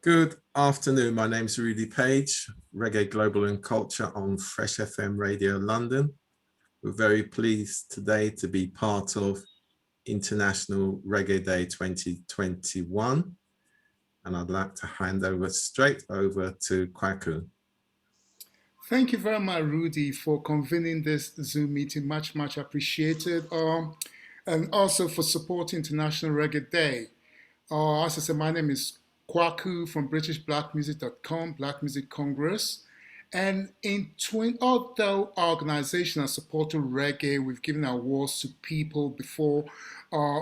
Good afternoon. My name is Rudy Page, Reggae Global and Culture on Fresh FM Radio London. We're very pleased today to be part of International Reggae Day 2021. And I'd like to hand over straight over to Kwaku. Thank you very much, Rudy, for convening this Zoom meeting. Much appreciated. And also for supporting International Reggae Day. As I said, my name is Kwaku from BritishBlackMusic.com, Black Music Congress. And although our organization has supported reggae, we've given awards to people before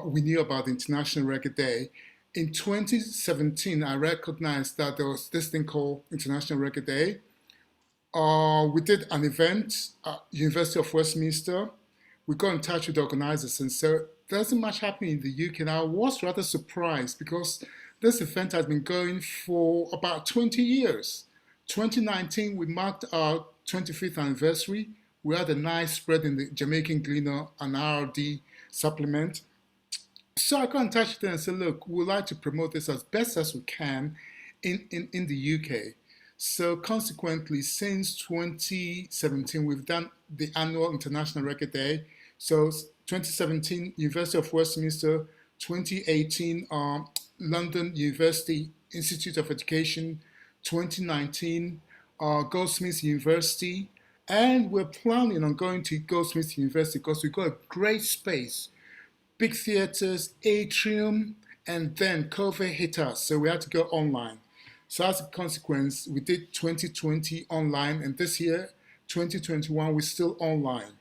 we knew about the International Reggae Day. In 2017, I recognized that there was this thing called International Reggae Day. We did an event at University of Westminster. We got in touch with the organizers and said, there's not much happening in the UK. And I was rather surprised because this event has been going for about 20 years. 2019, we marked our 25th anniversary. We had a nice spread in the Jamaican Gleaner and RRD supplement. So I got in touch with them and said, look, we'd like to promote this as best as we can in the UK. So consequently, since 2017, we've done the annual International Reggae Day. So 2017, University of Westminster, 2018, London University Institute of Education, 2019, Goldsmiths University, and we're planning on going to Goldsmiths University because we've got a great space, big theaters, atrium, and then COVID hit us, so we had to go online. So as a consequence, we did 2020 online, and this year, 2021, we're still online.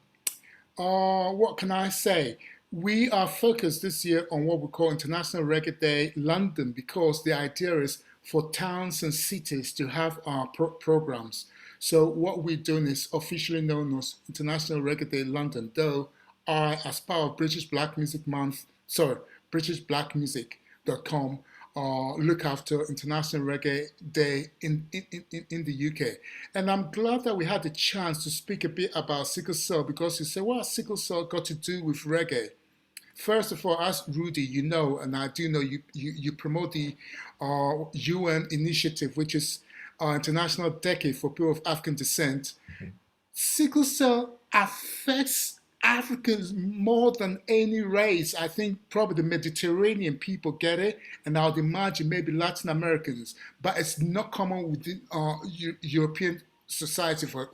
What can I say? We are focused this year on what we call International Reggae Day London because the idea is for towns and cities to have our programs. So what we're doing is officially known as International Reggae Day London, though I, as part of British Black Music Month, BritishBlackMusic.com, look after International Reggae Day in the UK. And I'm glad that we had the chance to speak a bit about sickle cell because you say, what has sickle cell got to do with reggae? First of all, as Rudy, you know, and I do know you promote the UN initiative, which is International Decade for People of African Descent. Sickle cell affects Africans more than any race. I think probably the Mediterranean people get it, and I would imagine maybe Latin Americans, but it's not common within European society, for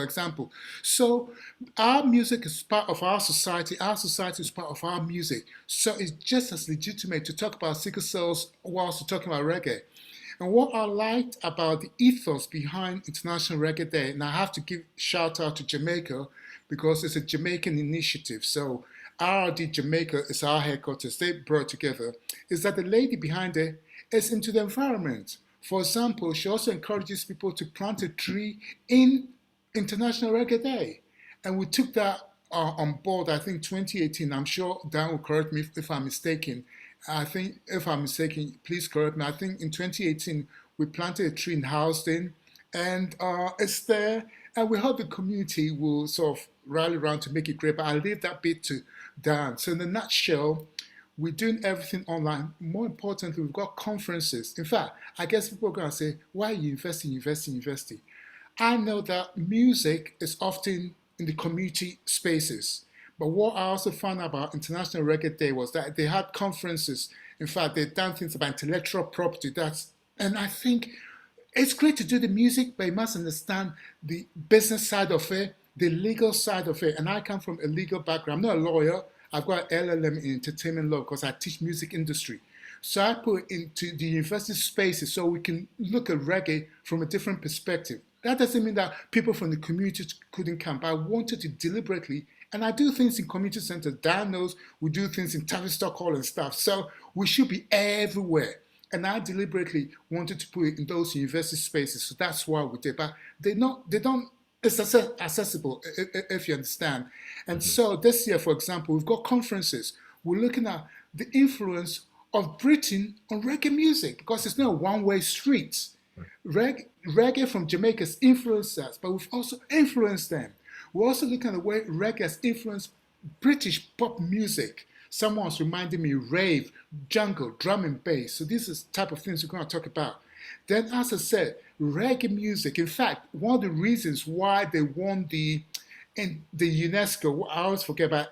example. So our music is part of our society is part of our music. So it's just as legitimate to talk about sickle cells whilst we're talking about reggae. And what I liked about the ethos behind International Reggae Day, and I have to give shout out to Jamaica, because it's a Jamaican initiative. So RRD Jamaica is our headquarters. They brought together, is that the lady behind it is into the environment. For example, she also encourages people to plant a tree in International Reggae Day. And we took that on board, I think 2018. I'm sure Dan will correct me if I'm mistaken. I think if I'm mistaken, please correct me. I think in 2018, we planted a tree in Houston and it's there. And we hope the community will sort of rally around to make it great, but I'll leave that bit to Dan. So in a nutshell, we're doing everything online. More importantly, we've got conferences. In fact, I guess people are going to say, why are you investing? I know that music is often in the community spaces. But what I also found out about International Reggae Day was that they had conferences. In fact, they've done things about intellectual property. And I think it's great to do the music, but you must understand the business side of it, the legal side of it. And I come from a legal background. I'm not a lawyer. I've got an LLM in entertainment law because I teach music industry. So I put it into the university spaces so we can look at reggae from a different perspective. That doesn't mean that people from the community couldn't come, but I wanted to deliberately, and I do things in community centers. Dan knows we do things in Tavistock Hall and stuff. So we should be everywhere. And I deliberately wanted to put it in those university spaces. So that's why we did. But they don't, it's accessible if you understand. And so this year, for example, we've got conferences. We're looking at the influence of Britain on reggae music because it's not a one-way street. Reggae from Jamaica has influenced us, but we've also influenced them. We're also looking at the way reggae has influenced British pop music. Someone's reminding me rave, jungle, drum and bass. So this is the type of things we're going to talk about. Then, as I said, reggae music. In fact, one of the reasons why they won the UNESCO, I always forget about.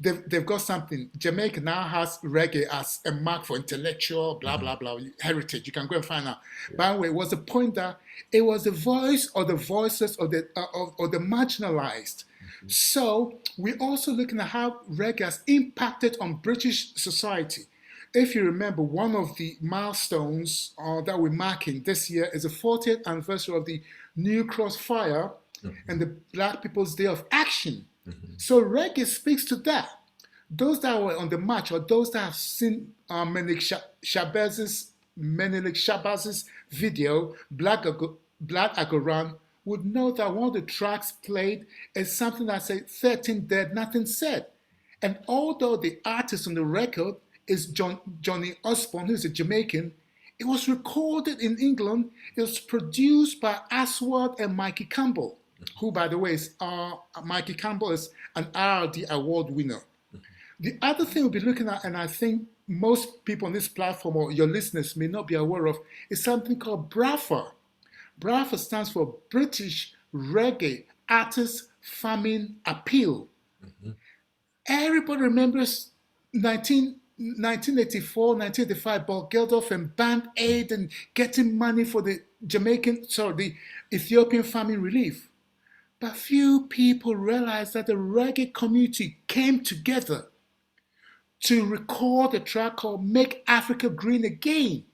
They've got something. Jamaica now has reggae as a mark for intellectual, blah blah blah, heritage. You can go and find out. Yeah. By the way, it was the point that it was the voice or the voices of the marginalized. So we're also looking at how reggae has impacted on British society. If you remember, one of the milestones that we're marking this year is the 40th anniversary of the New Cross Fire and the Black People's Day of Action. So reggae speaks to that. Those that were on the march or those that have seen Menelik Shabaz's video, Black Agoran, would know that one of the tracks played is something that said 13 dead, nothing said. And although the artist on the record is Johnny Osborne, who's a Jamaican, it was recorded in England. It was produced by Aswad and Mikey Campbell, who, by the way, is Mikey Campbell is an RRD award winner. The other thing we'll be looking at, and I think most people on this platform or your listeners may not be aware of, is something called BRAFA. BRAFA stands for British Reggae Artist Famine Appeal. Everybody remembers 1984, 1985, Bob Geldof and Band Aid and getting money for the the Ethiopian famine relief. But few people realize that the reggae community came together to record a track called Make Africa Green Again.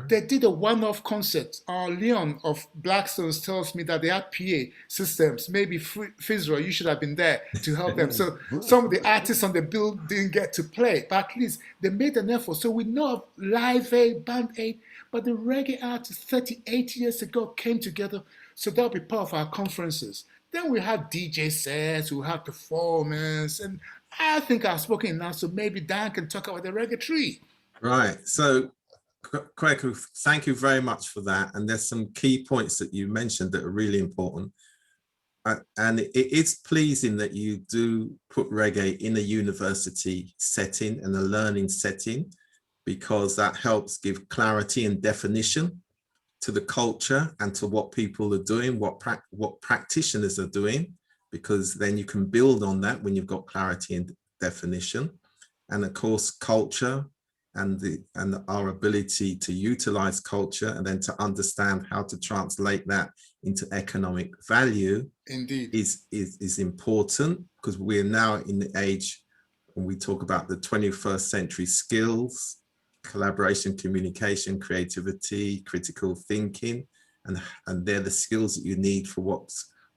They did a one-off concert. Leon of Blackstones tells me that they had PA systems. Maybe Fizra, you should have been there to help them. So some of the artists on the bill didn't get to play, but at least they made an effort. So we know of Live Aid, Band Aid, but the reggae artists 38 years ago came together. So that'll be part of our conferences. Then we have DJ sets, we have performance, and I think I've spoken enough, so maybe Dan can talk about the reggae tree. Right. So, Kwaku, thank you very much for that. And there's some key points that you mentioned that are really important. And it is pleasing that you do put reggae in a university setting and a learning setting, because that helps give clarity and definition to the culture and to what people are doing, what practitioners are doing, because then you can build on that when you've got clarity and definition. And of course, culture and our ability to utilize culture and then to understand how to translate that into economic value, indeed, is important, because we're now in the age when we talk about the 21st century skills, collaboration, communication, creativity, critical thinking, and they're the skills that you need for what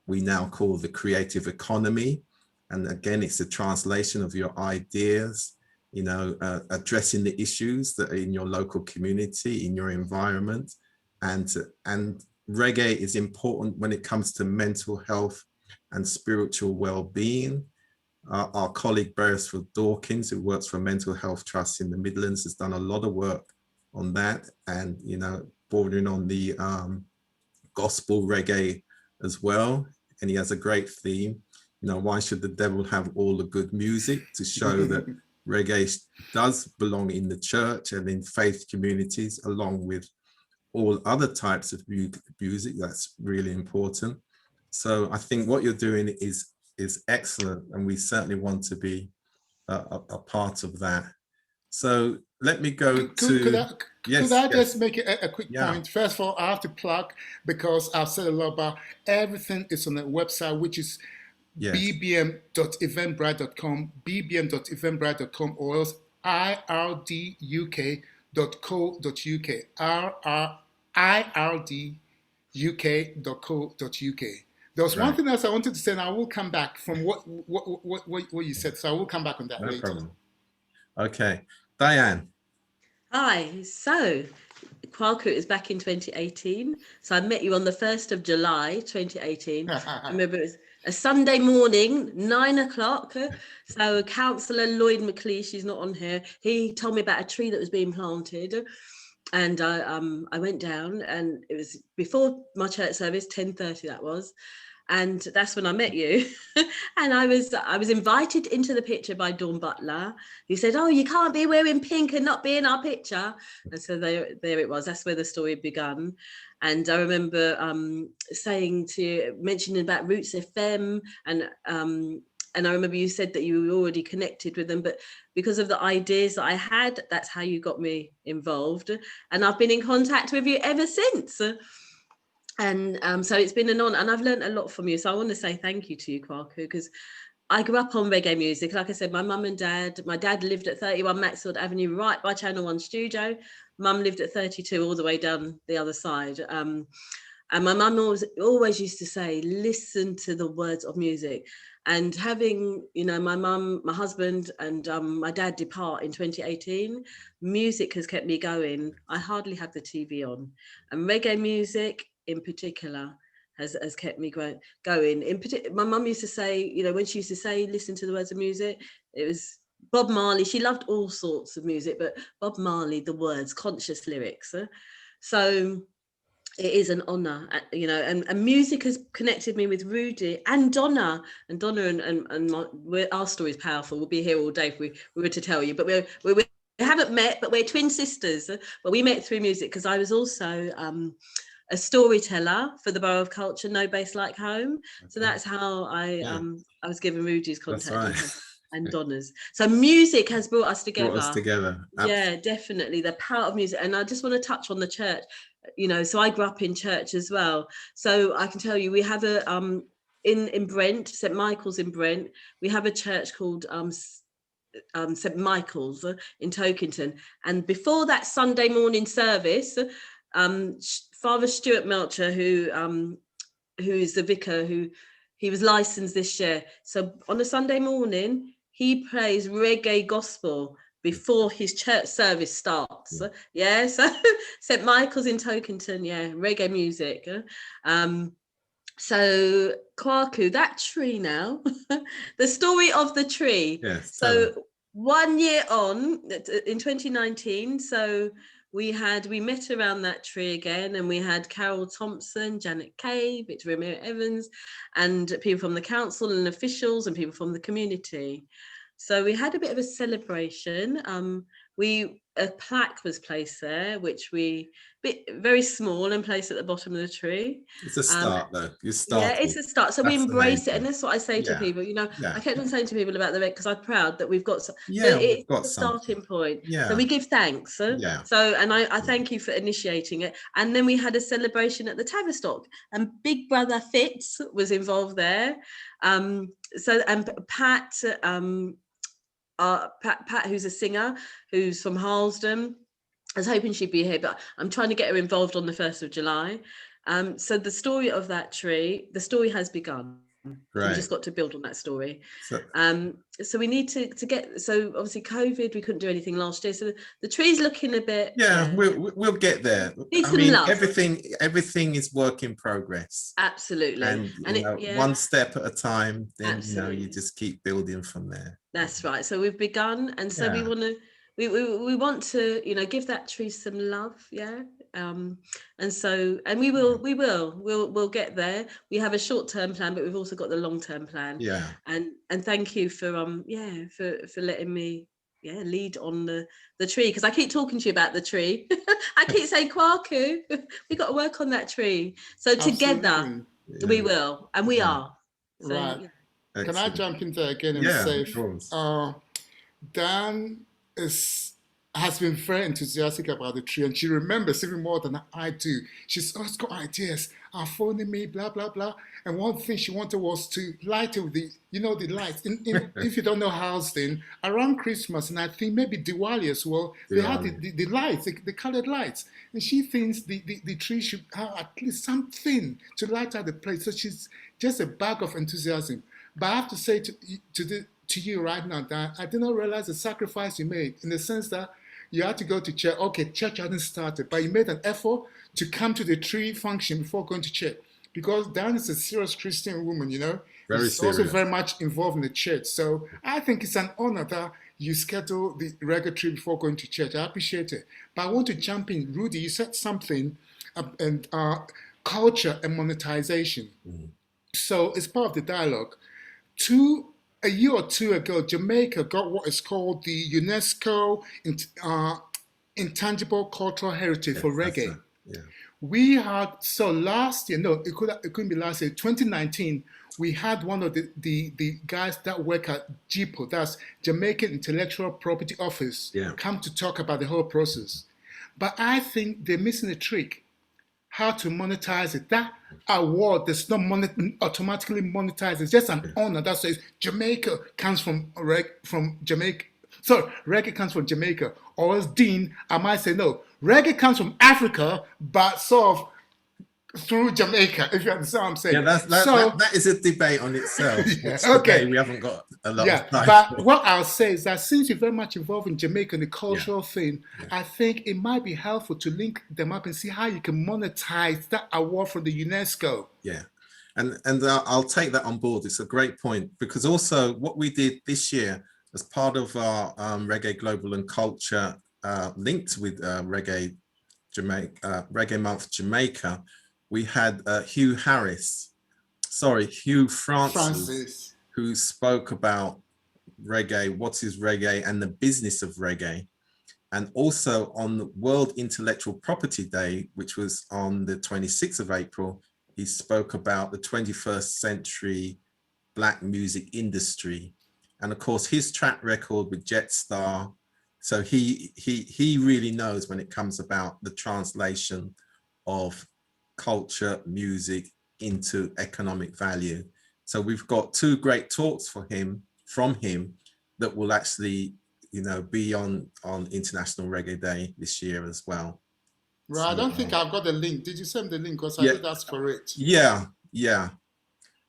we now call the creative economy. And again, it's a translation of your ideas, you know, addressing the issues that are in your local community, in your environment. And reggae is important when it comes to mental health and spiritual well-being. Our colleague Beresford Dawkins, who works for Mental Health Trust in the Midlands, has done a lot of work on that, and, you know, bordering on the gospel reggae as well. And he has a great theme, you know, why should the devil have all the good music, to show that reggae does belong in the church and in faith communities, along with all other types of music. That's really important. So I think what you're doing is excellent, and we certainly want to be a part of that. So let me go could I just make a quick point? First of all, I have to plug, because I've said a lot about everything is on the website, which is bbm.eventbrite.com, bbm.eventbrite.com, or else irduk.co.uk, irduk.co.uk. There was one thing else I wanted to say, and I will come back from what you said. So I will come back on that later. No problem. Okay, Diane. Hi. So Kwaku is back in 2018. So I met you on the 1st of July, 2018. I remember it was a Sunday morning, 9 o'clock. So Councillor Lloyd McLeish, she's not on here, he told me about a tree that was being planted. And I went down, and it was before my church service, 10:30 that was. And that's when I met you. And I was invited into the picture by Dawn Butler, who said, "Oh, you can't be wearing pink and not be in our picture." And so there it was. That's where the story began. And I remember mentioning about Roots FM, and I remember you said that you were already connected with them, but because of the ideas that I had, that's how you got me involved. And I've been in contact with you ever since. And so it's been an honor, and I've learned a lot from you. So I want to say thank you to you, Kwaku, because I grew up on reggae music. Like I said, my dad lived at 31 Maxfield Avenue, right by Channel 1 studio. Mum lived at 32, all the way down the other side. And my mum always used to say, listen to the words of music. And having, my mum, my husband, and my dad depart in 2018, music has kept me going. I hardly have the TV on. And reggae music in particular has kept me going. My mum used to say, when she used to say, listen to the words of music, it was Bob Marley. She loved all sorts of music, but Bob Marley, the words, conscious lyrics. So it is an honor, and music has connected me with Rudy and Donna. And our story is powerful. We'll be here all day if we were to tell you, but we haven't met, but we're twin sisters. But we met through music, because I was also a storyteller for the Borough of Culture, No Base Like Home. So that's how I was given Rudy's contact. That's right. And Donna's. So music has brought us together. Absolutely. Yeah, definitely. The power of music. And I just want to touch on the church, so I grew up in church as well. So I can tell you, we have a, in Brent, St. Michael's in Brent, we have a church called St. Michael's in Tokington. And before that Sunday morning service, Father Stuart Melcher, who is the vicar, he was licensed this year. So on a Sunday morning, he plays reggae gospel before his church service starts. Yeah, so St. Michael's in Tokington, reggae music. So Kwaku, that tree now, the story of the tree. Yes. So 1 year on, in 2019, so we met around that tree again, and we had Carol Thompson, Janet Kay, Victoria Mary Evans, and people from the council and officials and people from the community. So we had a bit of a celebration. A plaque was placed there, which very small, and placed at the bottom of the tree. It's a start, though. Yeah, it's a start. So we embrace it, and that's what I say to people. I kept on saying to people about the red, because I'm proud that we've got. It's a starting point. Yeah. So we give thanks. Yeah. So, and I thank you for initiating it. And then we had a celebration at the Tavistock, and Big Brother Fitz was involved there. And Pat. Pat, who's a singer, who's from Harlesden. I was hoping she'd be here, but I'm trying to get her involved on the 1st of July. So the story of that tree, the story has begun. Right. We just got to build on that story. So we need to get, so obviously COVID, we couldn't do anything last year. So the tree's looking a bit. Yeah, we'll get there. Everything is work in progress. Absolutely. And one step at a time, then you just keep building from there. That's right. So we've begun, and so we want to give that tree some love. And we'll get there. We have a short-term plan, but we've also got the long-term plan. And thank you for letting me lead on the tree, because I keep talking to you about the tree. I keep saying, Kwaku, we got to work on that tree. So together we will, and we are. So, right. Can I jump in there again and say, Dan has been very enthusiastic about the tree, and she remembers even more than I do. She's always got ideas, phoning me, blah, blah, blah. And one thing she wanted was to light it with the lights. If you don't know Harlesden, around Christmas, and I think maybe Diwali as well, they had the lights, the colored lights. And she thinks the tree should have at least something to light up the place. So she's just a bag of enthusiasm. But I have to say to you right now that I did not realize the sacrifice you made, in the sense that you had to go to church. Okay, church hadn't started, but you made an effort to come to the tree function before going to church. Because Diane is a serious Christian woman, Very She's serious. also very much involved in the church. So I think it's an honor that you schedule the reggae tree before going to church. I appreciate it. But I want to jump in. Rudy, you said something and culture and monetization. So it's part of the dialogue. A year or two ago, Jamaica got what is called the UNESCO Intangible Cultural Heritage for Yes, that's reggae. right. Yeah. We had, so last year, no, it couldn't be last year, 2019, we had one of the guys that work at JIPO, that's Jamaican Intellectual Property Office, Yeah. come to talk about the whole process. But I think they're missing a trick, how to monetize it. That award does not automatically monetize. It's just an honor that says Jamaica comes from Jamaica. Sorry, reggae comes from Jamaica. Or as Dean, I might say no. Reggae comes from Africa, but sort of through Jamaica, if you understand what I'm saying. Yeah, that is a debate on itself, Yeah, which okay. today we haven't got a lot Yeah, of time but for. what I'll say is that since you're very much involved in Jamaica and the Yeah. cultural thing, Yeah. I think it might be helpful to link them up and see how you can monetize that award from the UNESCO. Yeah, and I'll take that on board. It's a great point, because also what we did this year as part of our Reggae Global and Culture linked with Reggae Reggae Month Jamaica, we had Hugh Francis, who spoke about reggae, what is reggae, and the business of reggae. And also on the World Intellectual Property Day, which was on the 26th of April, he spoke about the 21st century Black music industry. And of course, his track record with Jetstar. So he really knows when it comes about the translation of culture, music into economic value. So we've got two great talks from him that will actually, be on International Reggae Day this year as well. Right, So, I don't think I've got the link. Did you send the link? Because I yeah, did ask for it. yeah.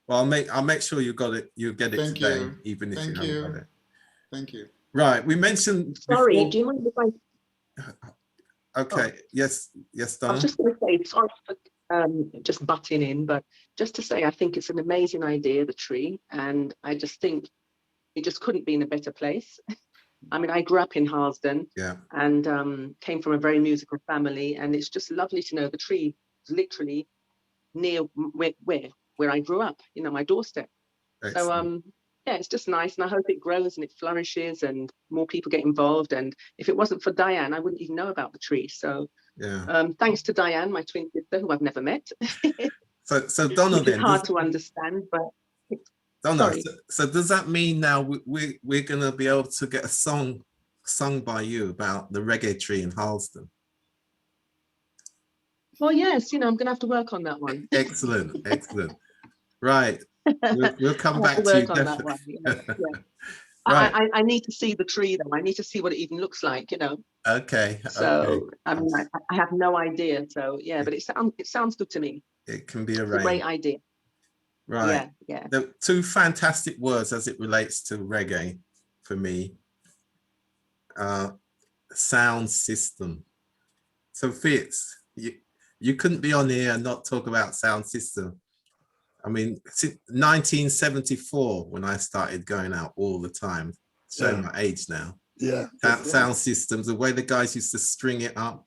Well, I'll make sure you got it. You'll get it Thank today, you. even if you Thank haven't got you. it. Thank you. Right. We mentioned Sorry, before. do you mind if Okay. oh, Yes, I was Donna. just going to say, sorry for just butting in, but just to say, I think it's an amazing idea, the tree, and I just think it just couldn't be in a better place. I mean, I grew up in Harsden Yeah. and came from a very musical family, and it's just lovely to know the tree is literally near where I grew up, my doorstep. Excellent. So yeah, it's just nice, and I hope it grows and it flourishes and more people get involved. And if it wasn't for Diane, I wouldn't even know about the tree. So yeah. Thanks to Diane, my twin sister, who I've never met. So Donna, which is then hard to understand, but Donna, sorry. so does that mean now we're gonna be able to get a song sung by you about the reggae tree in Harlesden? Well, yes, I'm gonna have to work on that one. Excellent. Right. We'll come I'll have back to to you work on that definitely. one. Yeah. Right. I need to see the tree though. I need to see what it even looks like, Okay. So I mean, I have no idea. So yeah, but it sounds good to me. It can be It's a great arranged. idea. Right. Yeah. The two fantastic words as it relates to reggae for me. Sound system. So Fitz, you couldn't be on here and not talk about sound system. I mean, since 1974, when I started going out all the time, showing my age now. Yeah. Sound systems, the way the guys used to string it up,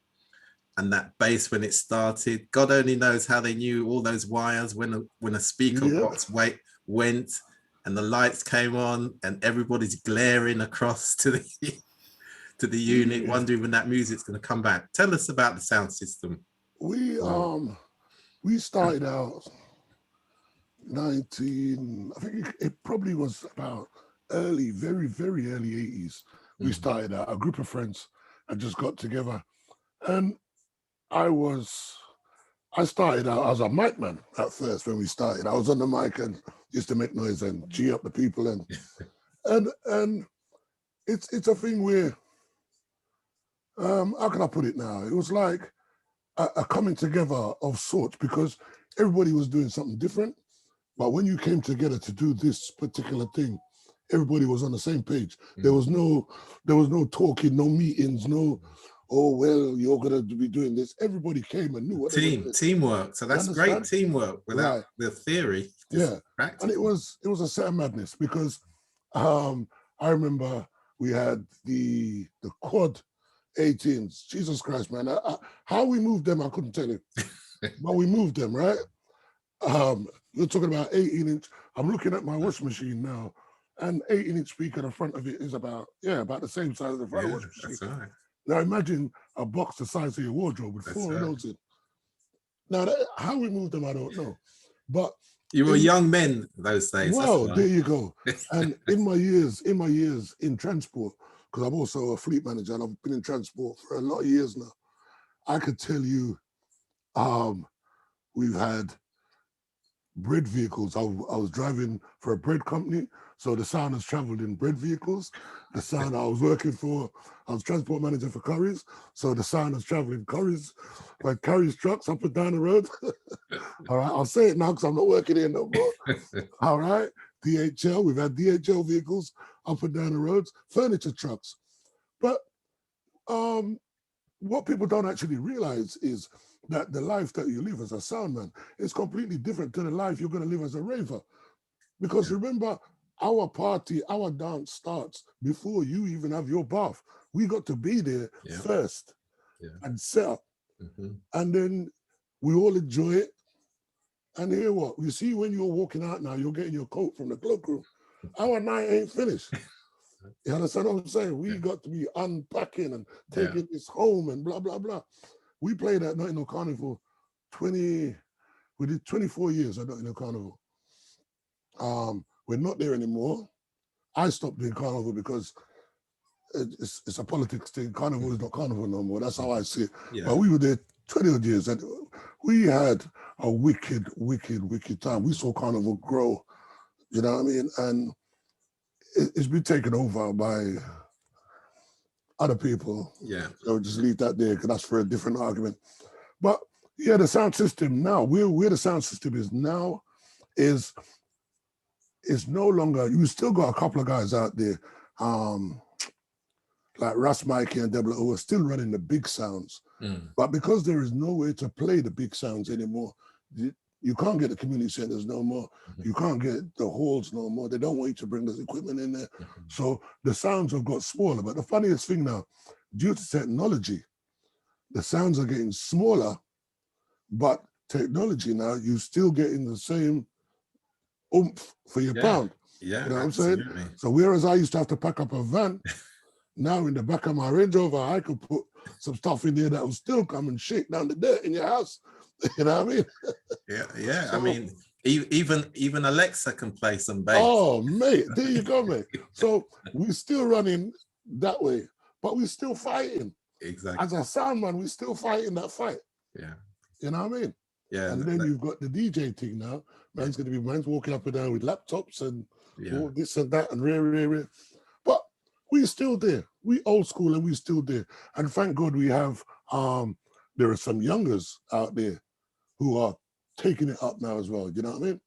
and that bass when it started. God only knows how they knew all those wires when a speaker box went and the lights came on and everybody's glaring across to the unit, wondering when that music's going to come back. Tell us about the sound system. We started out I think it probably was about very, very early 80s. We started out, a group of friends had just got together, and I started out as a mic man at first. When we started, I was on the mic and used to make noise and G up the people, and it's a thing where how can I put it now? It was like a coming together of sorts, because everybody was doing something different. But when you came together to do this particular thing, everybody was on the same page. There was no talking, no meetings, no, oh well, you're gonna be doing this. Everybody came and knew what teamwork. So that's great teamwork without the theory. Yeah, practice. And it was a set of madness, because I remember we had the quad 18s. Jesus Christ, man! How we moved them, I couldn't tell you, but we moved them, right? You're talking about 18-inch. I'm looking at my washing machine now, and 18-inch speaker, the front of it is about the same size as the front of the washing machine. That's right. Now imagine a box the size of your wardrobe with That's 4 of right. those in. Now, how we moved them, I don't know. But You were young men those days. well, that's there you go. And in my years in transport, because I'm also a fleet manager and I've been in transport for a lot of years now, I could tell you we've had bread vehicles. I was driving for a bread company, so the sound has traveled in bread vehicles. The sound I was working for, I was transport manager for Currys, so the sound has traveled in Currys, like Currys trucks up and down the road. All right, I'll say it now because I'm not working here no more. All right, DHL, we've had DHL vehicles up and down the roads, furniture trucks. But what people don't actually realize is that the life that you live as a sound man is completely different to the life you're going to live as a raver. Because remember, our party, our dance starts before you even have your bath. We got to be there first and set up. And then we all enjoy it. And hear what? You see, when you're walking out now, you're getting your coat from the cloakroom. Our night ain't finished. You understand what I'm saying? We got to be unpacking and taking this home and blah, blah, blah. We played at Nottingham Carnival we did 24 years at Nottingham Carnival. We're not there anymore. I stopped doing Carnival because it's a politics thing. Carnival is not Carnival no more. That's how I see it. But we were there 20 odd years and we had a wicked, wicked, wicked time. We saw Carnival grow, you know what I mean? And it's been taken over by other people. So just leave that there because that's for a different argument. But yeah, the sound system now, where the sound system is now is no longer, you still got a couple of guys out there, like Ras Mikey and Deborah who are still running the big sounds. But because there is no way to play the big sounds anymore, you can't get the community centers no more. You can't get the halls no more. They don't want you to bring this equipment in there. So the sounds have got smaller. But the funniest thing now, due to technology, the sounds are getting smaller, but technology now, you're still getting the same oomph for your pound. You know what I'm saying? So whereas I used to have to pack up a van, now in the back of my Range Rover, I could put some stuff in there that will still come and shake down the dirt in your house. You know what I mean? So, I mean, even Alexa can play some bass. Oh, mate, there you go, mate. So we're still running that way, but we're still fighting. Exactly. As a sound man, we're still fighting that fight. You know what I mean? And then you've got the DJ thing now. Man's walking up and down with laptops and all this and that and rare. But we're still there. We old school and we're still there. And thank God we have there are some youngers out there who are taking it up now as well. You know what I mean?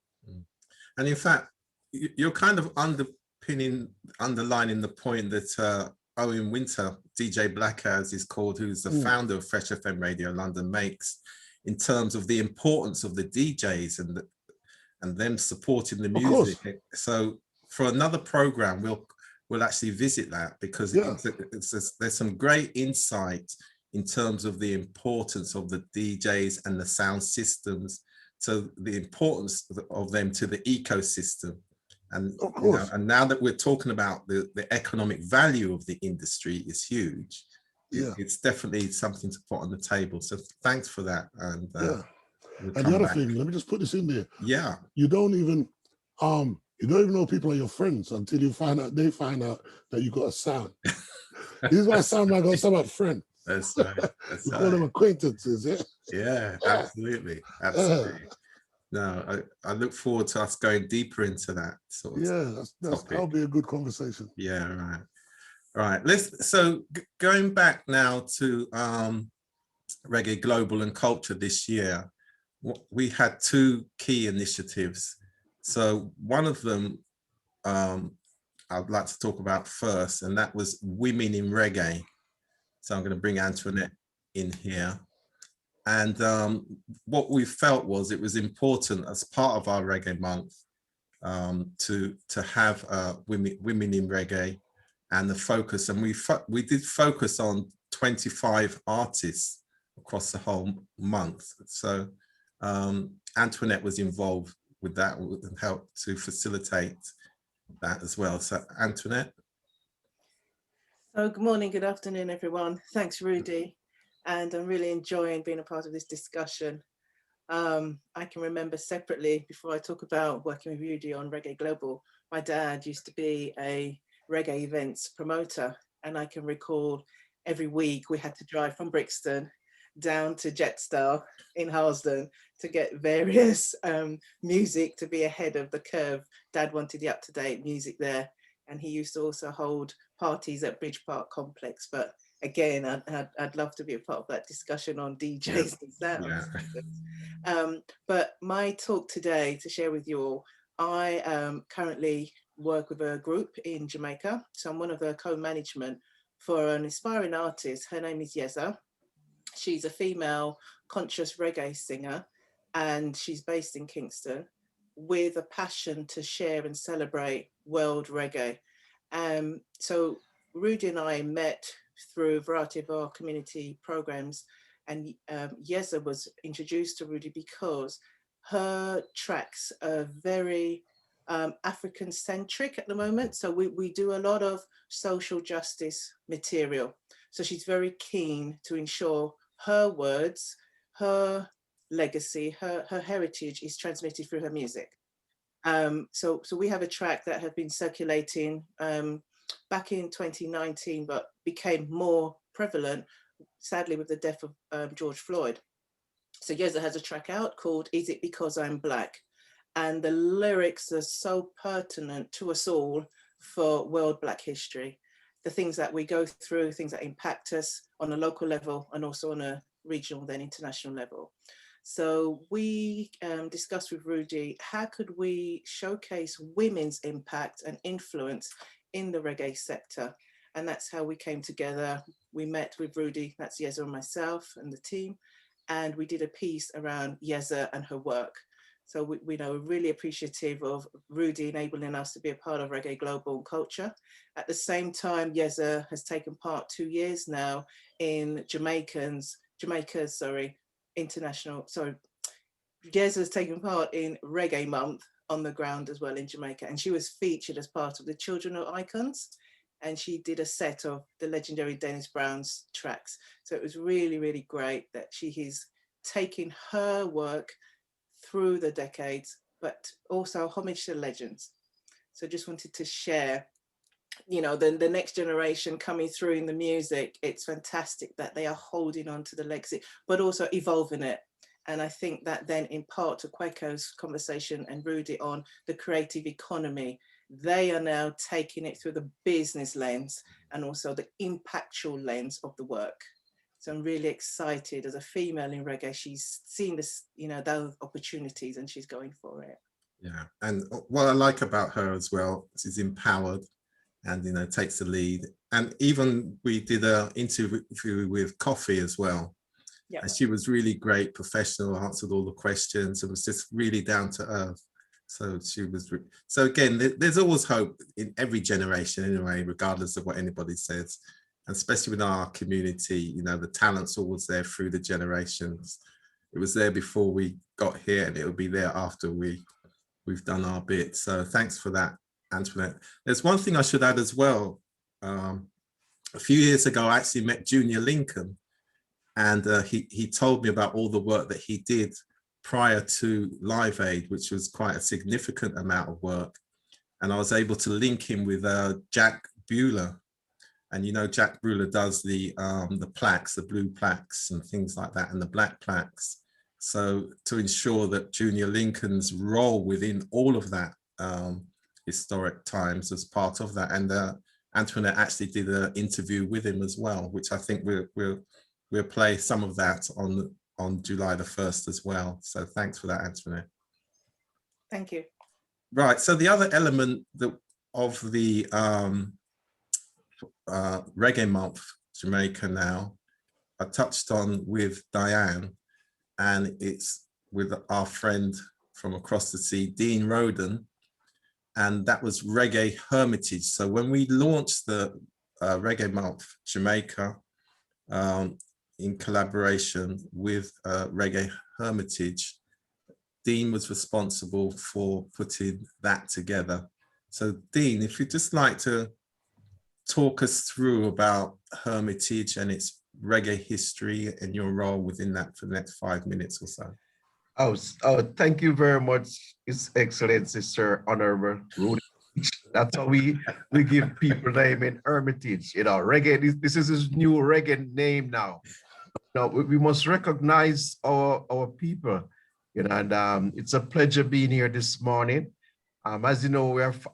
And in fact, you're kind of underlining the point that Owen Winter, DJ Black as is called, who's the founder of Fresh FM Radio London, makes in terms of the importance of the DJs and them supporting the music. So for another program, we'll actually visit that because there's some great insight in terms of the importance of the DJs and the sound systems. So the importance of them to the ecosystem. And, and now that we're talking about the economic value of the industry is huge. It's definitely something to put on the table. So thanks for that. And and the other thing, let me just put this in there. You don't even know people are your friends until they find out that you got a sound. This is why sound man got some friend. That's right. We call them acquaintances. Absolutely. No, I look forward to us going deeper into that sort of that'll be a good conversation. Right. So going back now to Reggae Global and Culture this year, we had two key initiatives. So one of them I'd like to talk about first, and that was Women in Reggae. So I'm going to bring Antoinette in here. And what we felt was it was important as part of our Reggae Month to have women in Reggae and the focus. And we did focus on 25 artists across the whole month. So Antoinette was involved with that would help to facilitate that as well. So Antoinette. So good morning, good afternoon, everyone. Thanks, Rudy. And I'm really enjoying being a part of this discussion. I can remember separately, before I talk about working with Rudy on Reggae Global, my dad used to be a reggae events promoter. And I can recall every week we had to drive from Brixton down to Jetstar in Harlesden to get various music to be ahead of the curve. Dad wanted the up-to-date music there. And he used to also hold parties at Bridge Park Complex. But again, I'd love to be a part of that discussion on DJs and sounds. Yeah. But my talk today to share with you all, I currently work with a group in Jamaica. So I'm one of the co-management for an aspiring artist. Her name is Yeza. She's a female conscious reggae singer, and she's based in Kingston with a passion to share and celebrate world reggae. So Rudy and I met through a variety of our community programs, and Yeza was introduced to Rudy because her tracks are very African centric at the moment. So we do a lot of social justice material. So she's very keen to ensure her words, her legacy, her heritage is transmitted through her music. So we have a track that had been circulating back in 2019, but became more prevalent, sadly, with the death of George Floyd. So Yeza has a track out called Is It Because I'm Black? And the lyrics are so pertinent to us all for World Black History. The things that we go through, things that impact us on a local level and also on a regional, then international level. So we discussed with Rudy, how could we showcase women's impact and influence in the reggae sector? And that's how we came together. We met with Rudy, that's Yeza and myself and the team, and we did a piece around Yeza and her work. So we know we're really appreciative of Rudy enabling us to be a part of Reggae Global Culture. At the same time, Yeza has taken part 2 years now in Yeza has taken part in Reggae Month on the ground as well in Jamaica. And she was featured as part of the Children of Icons. And she did a set of the legendary Dennis Brown's tracks. So it was really, really great that she is taking her work through the decades, but also homage to legends. So just wanted to share, you know, the next generation coming through in the music. It's fantastic that they are holding on to the legacy, but also evolving it. And I think that then in part to Kweko's conversation and Rudy on the creative economy, they are now taking it through the business lens and also the impactful lens of the work. So I'm really excited as a female in reggae. She's seen this, you know, those opportunities and she's going for it. Yeah, and what I like about her as well, she's empowered and, you know, takes the lead. And even we did an interview with Coffee as well. Yeah. And she was really great, professional, answered all the questions. It was just really down to earth. So she was, so again, there's always hope in every generation anyway, regardless of what anybody says. And especially with our community, you know, the talent's always there through the generations. It was there before we got here and it'll be there after we've done our bit. So thanks for that, Antoinette. There's one thing I should add as well. A few years ago, I actually met Junior Lincoln, and he told me about all the work that he did prior to Live Aid, which was quite a significant amount of work. And I was able to link him with Jack Bueller. And you know, Jack Bueller does the plaques, the blue plaques and things like that, and the black plaques. So to ensure that Junior Lincoln's role within all of that historic times as part of that, and Antoinette actually did an interview with him as well, which I think we'll play some of that on July the 1st as well. So thanks for that, Antoinette. Thank you. Right. So the other element of the Reggae Month Jamaica now, I touched on with Diane, and it's with our friend from across the sea, Dean Roden, and that was Reggae Hermitage. So when we launched the Reggae Month Jamaica in collaboration with Reggae Hermitage, Dean was responsible for putting that together. So Dean, if you'd just like to talk us through about Hermitage and its reggae history and your role within that for the next 5 minutes or so. Thank you very much, His Excellency, Sir Honorable Rudy. That's how we give people name in Hermitage. You know, reggae, this is his new reggae name now. You know, we must recognize our people, you know, and it's a pleasure being here this morning. As you know,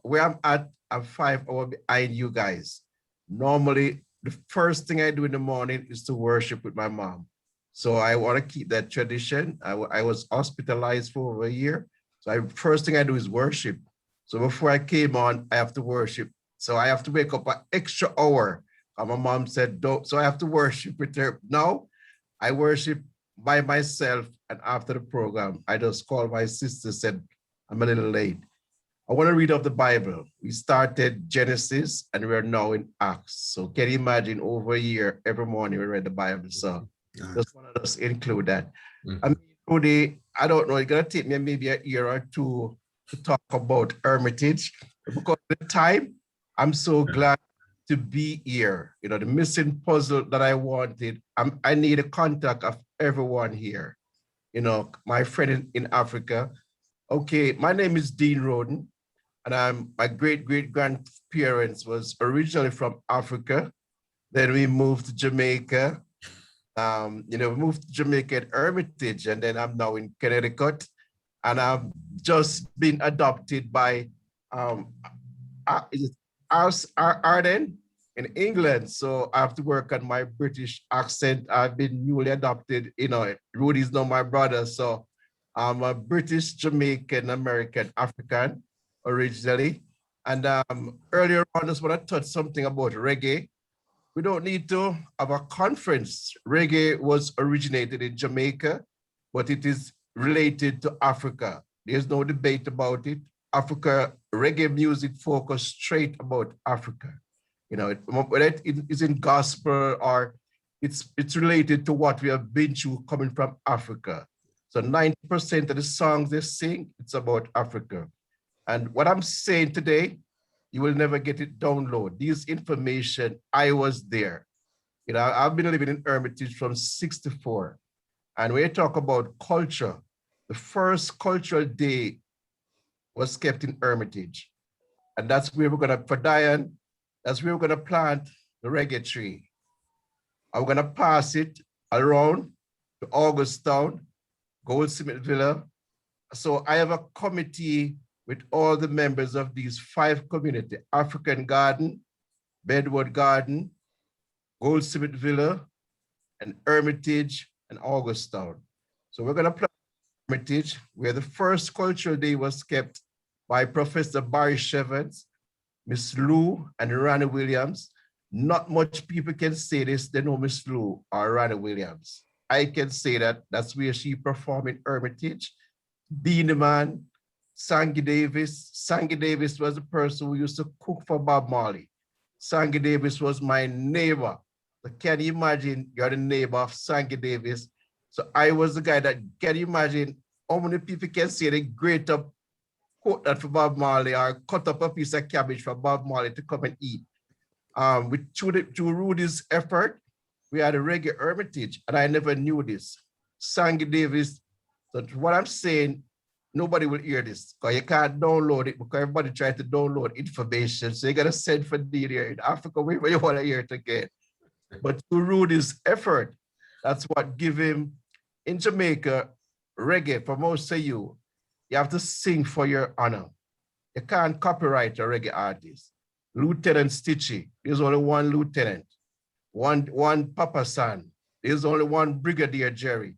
where I'm at, I'm 5 hours behind you guys. Normally, the first thing I do in the morning is to worship with my mom. So I want to keep that tradition. I was hospitalized for over a year. So first thing I do is worship. So before I came on, I have to worship. So I have to wake up an extra hour. And my mom said, don't. So I have to worship with her. Now I worship by myself. And after the program, I just called my sister, said, I'm a little late. I want to read off the Bible. We started Genesis and we're now in Acts. So can you imagine over a year, every morning we read the Bible. So just want to just include that. I mean, Rudy, I don't know, it's going to take me maybe a year or two to talk about Hermitage. Because at the time, I'm so glad to be here. You know, the missing puzzle that I wanted, I need a contact of everyone here. You know, my friend in Africa. Okay, my name is Dean Roden. And my great-great-grandparents was originally from Africa. Then we moved to Jamaica. You know, we moved to Jamaica at Hermitage, and then I'm now in Connecticut. And I've just been adopted by Arden in England. So I have to work on my British accent. I've been newly adopted. You know, Rudy's now my brother. So I'm a British, Jamaican, American, African originally. And earlier on, I just want to touch something about reggae. We don't need to have a conference. Reggae was originated in Jamaica, but it is related to Africa. There's no debate about it. Africa, reggae music focus straight about Africa. You know, whether it is in gospel or it's related to what we have been through coming from Africa. So 90% of the songs they sing, it's about Africa. And what I'm saying today, you will never get it download. This information, I was there. You know, I've been living in Hermitage from 64. And when you talk about culture, the first cultural day was kept in Hermitage. And that's where we're gonna, for Diane, that's where we're gonna plant the reggae tree. I'm gonna pass it around to Augustown, Goldsmith Villa. So I have a committee with all the members of these 5 communities: African Garden, Bedwood Garden, Goldsmith Villa, and Hermitage, and Augustown. So we're gonna plan Hermitage, where the first cultural day was kept by Professor Barry Shevens, Miss Lou, and Ronnie Williams. Not much people can say this, they know Miss Lou or Ronnie Williams. I can say that, that's where she performed in Hermitage. Beanie Man, Sangy Davis. Sangy Davis was the person who used to cook for Bob Marley. Sangy Davis was my neighbor. So can you imagine you're the neighbor of Sangy Davis? So I was the guy that, can you imagine how many people can say they grate up, cook that for Bob Marley or cut up a piece of cabbage for Bob Marley to come and eat. Through Rudy's effort, we had a reggae Hermitage, and I never knew this. Sangy Davis, so what I'm saying, nobody will hear this because you can't download it because everybody tries to download information. So you got to send for DDR in Africa, wherever you want to hear it again. But through Rudy's effort, that's what give him, in Jamaica, reggae, for most of you have to sing for your honor. You can't copyright a reggae artist. Lieutenant Stitchy, there's only one lieutenant. One Papa San, there's only one Brigadier Jerry.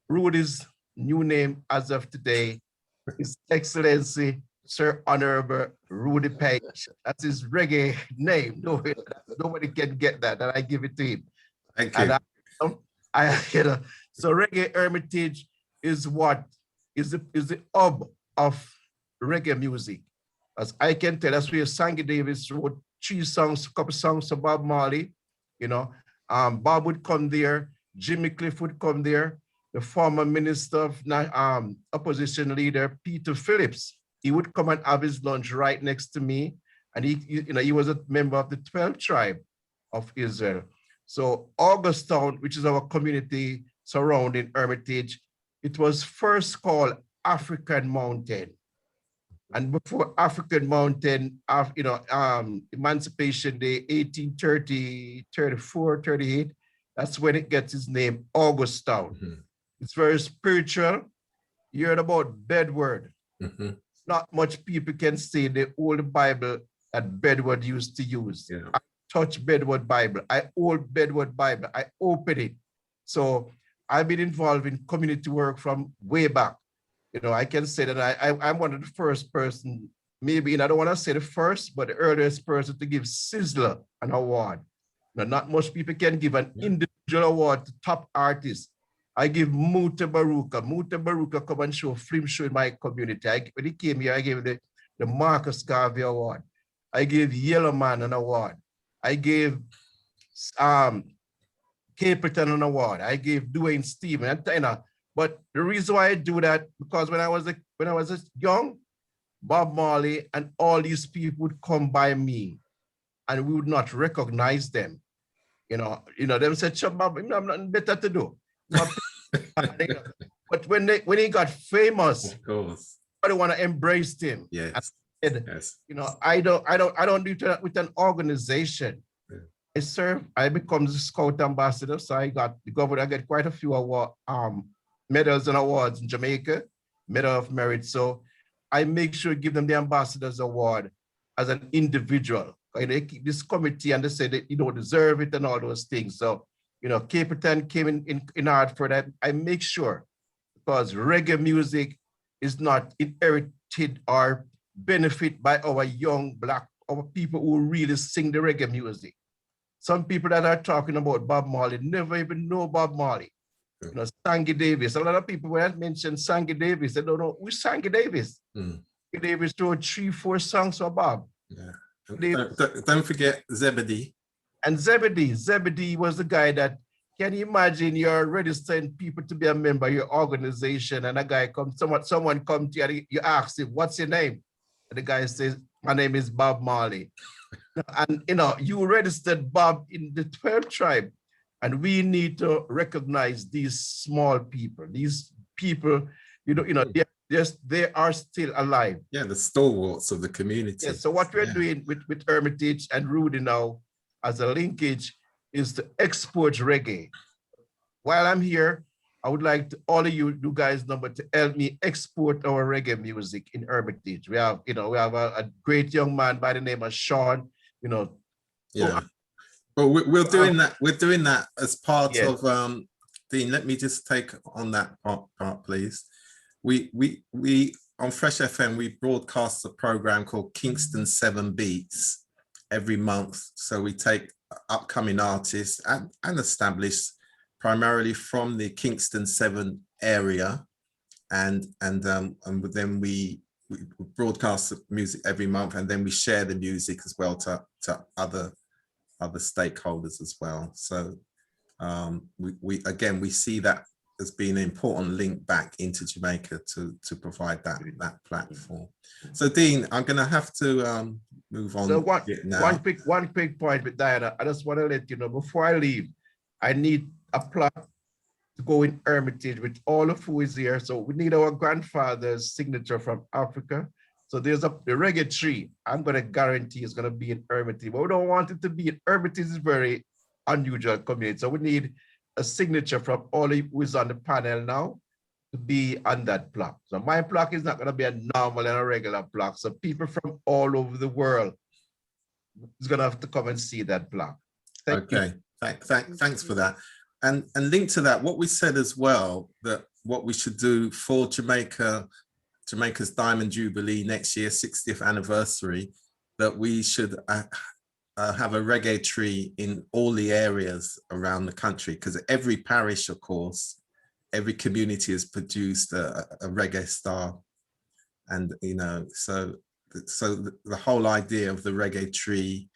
Rudy's new name as of today is Excellency Sir Honorable Rudy Page. That's his reggae name. Nobody can get that, and I give it to him. Thank you. And so Reggae Hermitage is what is the hub of reggae music. As I can tell, that's where Sangy Davis wrote 3 songs, a couple songs to Bob Marley. You know, Bob would come there, Jimmy Cliff would come there, the former minister of opposition leader, Peter Phillips. He would come and have his lunch right next to me. And he was a member of the 12th tribe of Israel. So Augustown, which is our community surrounding Hermitage, it was first called African Mountain. And before African Mountain, Emancipation Day, 1830, 34, 38, that's when it gets its name, Augustown. Mm-hmm. It's very spiritual. You heard about Bedward. Mm-hmm. Not much people can say the old Bible that Bedward used to use. Yeah. I touch Bedward Bible. I hold Bedward Bible. I open it. So I've been involved in community work from way back. I can say that I'm one of the first person, maybe, and I don't want to say the first, but the earliest person to give Sizzler an award. Not much people can give an individual award to top artists. I give Muta Baruka. Muta Baruka come and show film show in my community. When he came here, I gave the Marcus Garvey Award. I gave Yellow Man an award. I gave Capleton an award. I gave Dwayne Steven. But the reason why I do that, because when I was young, Bob Marley and all these people would come by me and we would not recognize them. Them said, Bob, I'm nothing better to do. But when he got famous, of course, I want to embrace him. Yes. Yes. I don't do that with an organization. Yeah. I become the Scout ambassador. So I get quite a few medals and awards in Jamaica, Medal of Merit. So I make sure to give them the Ambassador's Award as an individual. They keep this committee and they say that you don't deserve it and all those things. So, Capleton came in hard for that. I make sure, because reggae music is not inherited or benefit by our young our people who really sing the reggae music. Some people that are talking about Bob Marley never even know Bob Marley. Sangy Davis. A lot of people, when I mention Sangy Davis, they don't know who's Sangy Davis. Sangy Davis wrote 3-4 songs for Bob. Yeah. Don't forget Zebedee. And Zebedee was the guy that, can you imagine you're registering people to be a member of your organization and a guy someone come to you and you ask him, what's your name? And the guy says, my name is Bob Marley. And you registered Bob in the 12th tribe. And we need to recognize these small people. These people, they are still alive. Yeah, the stalwarts of the community. Yeah, so what we're doing with Hermitage and Rudy now as a linkage is to export reggae. While I'm here, I would like to, all of you guys know, to help me export our reggae music in Hermitage. We have, a great young man by the name of Sean, Yeah. Well, we're doing that. We're doing that as part of Dean. Let me just take on that part, please. We on Fresh FM we broadcast a program called Kingston 7 Beats every month. So we take upcoming artists and established primarily from the Kingston 7 area, and then we broadcast the music every month, and then we share the music as well to other stakeholders as well. So we see that as being an important link back into Jamaica to provide that platform. So Dean, I'm going to have to move on. So one quick point with Diana. I just want to let you know, before I leave, I need a plaque to go in Hermitage with all of who is here. So we need our grandfather's signature from Africa. So there's the reggae tree. I'm going to guarantee it's going to be in Hermitage, but we don't want it to be in Hermitage. Is very unusual community. So we need a signature from all who is on the panel now to be on that plaque. So my plaque is not going to be a normal and a regular plaque. So people from all over the world is going to have to come and see that plaque. Thanks for that. And linked to that, what we said as well, that what we should do for Jamaica's Diamond Jubilee next year, 60th anniversary, that we should have a reggae tree in all the areas around the country, because every parish, of course, every community has produced a reggae star. And, so the whole idea of the reggae tree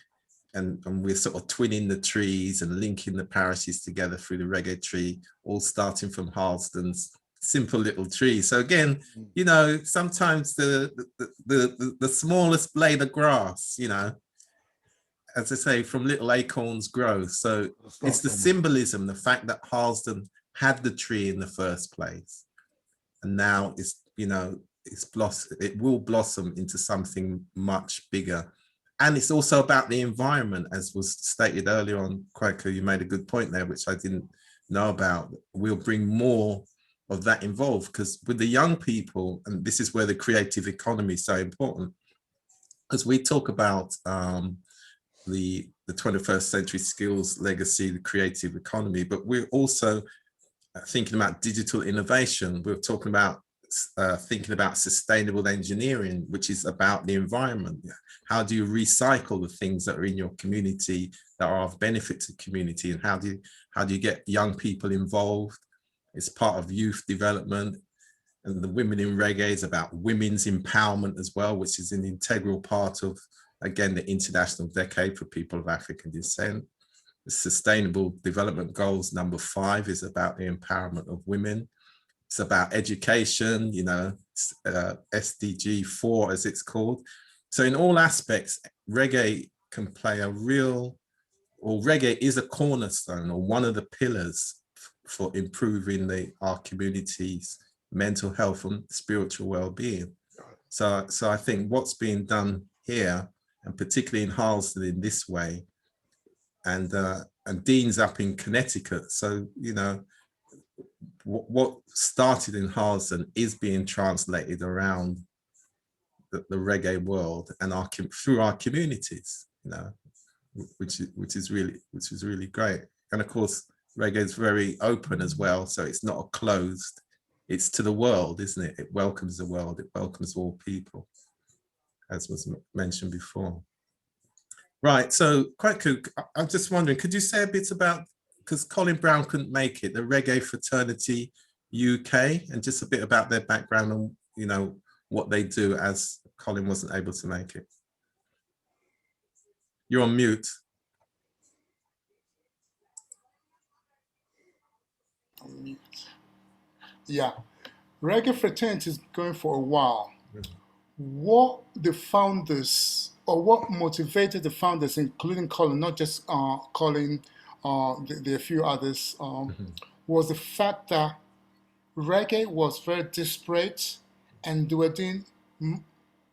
and we're sort of twinning the trees and linking the parishes together through the reggae tree, all starting from Harlesden's simple little tree. So again, you know, sometimes the smallest blade of grass, you know, as I say, from little acorns grow. So it's the symbolism, the fact that Harlesden had the tree in the first place, and now it's, you know, it will blossom into something much bigger. And it's also about the environment, as was stated earlier on. Kwaku, you made a good point there, which I didn't know about. We'll bring more of that involved, because with the young people, and this is where the creative economy is so important, because we talk about the 21st century skills legacy, the creative economy, but we're also thinking about digital innovation. We're talking about thinking about sustainable engineering, which is about the environment. How do you recycle the things that are in your community that are of benefit to the community, and how do you get young people involved? It's part of youth development. And the Women in Reggae is about women's empowerment as well, which is an integral part of, again, the International Decade for People of African Descent. The Sustainable Development Goals number 5 is about the empowerment of women. It's about education, you know, SDG 4 as it's called. So in all aspects, reggae can play a real, or reggae is a cornerstone or one of the pillars for improving our community's mental health and spiritual well-being. So I think what's being done here, and particularly in Harlesden in this way, and Dean's up in Connecticut. So, you know, what started in Harlesden is being translated around the reggae world and through our communities, you know, which is really great. And of course, reggae is very open as well, so it's not a closed. It's to the world, isn't it? It welcomes the world. It welcomes all people, as was mentioned before. Right. So, Kwaku, I'm just wondering, could you say a bit about, because Colin Brown couldn't make it, the Reggae Fraternity UK, and just a bit about their background and, you know, what they do, as Colin wasn't able to make it. You're on mute. On mute. Yeah, Reggae Fraternity is going for a while. What the founders, or what motivated the founders, including Colin, not just Colin, the few others, was the fact that reggae was very disparate, and they were doing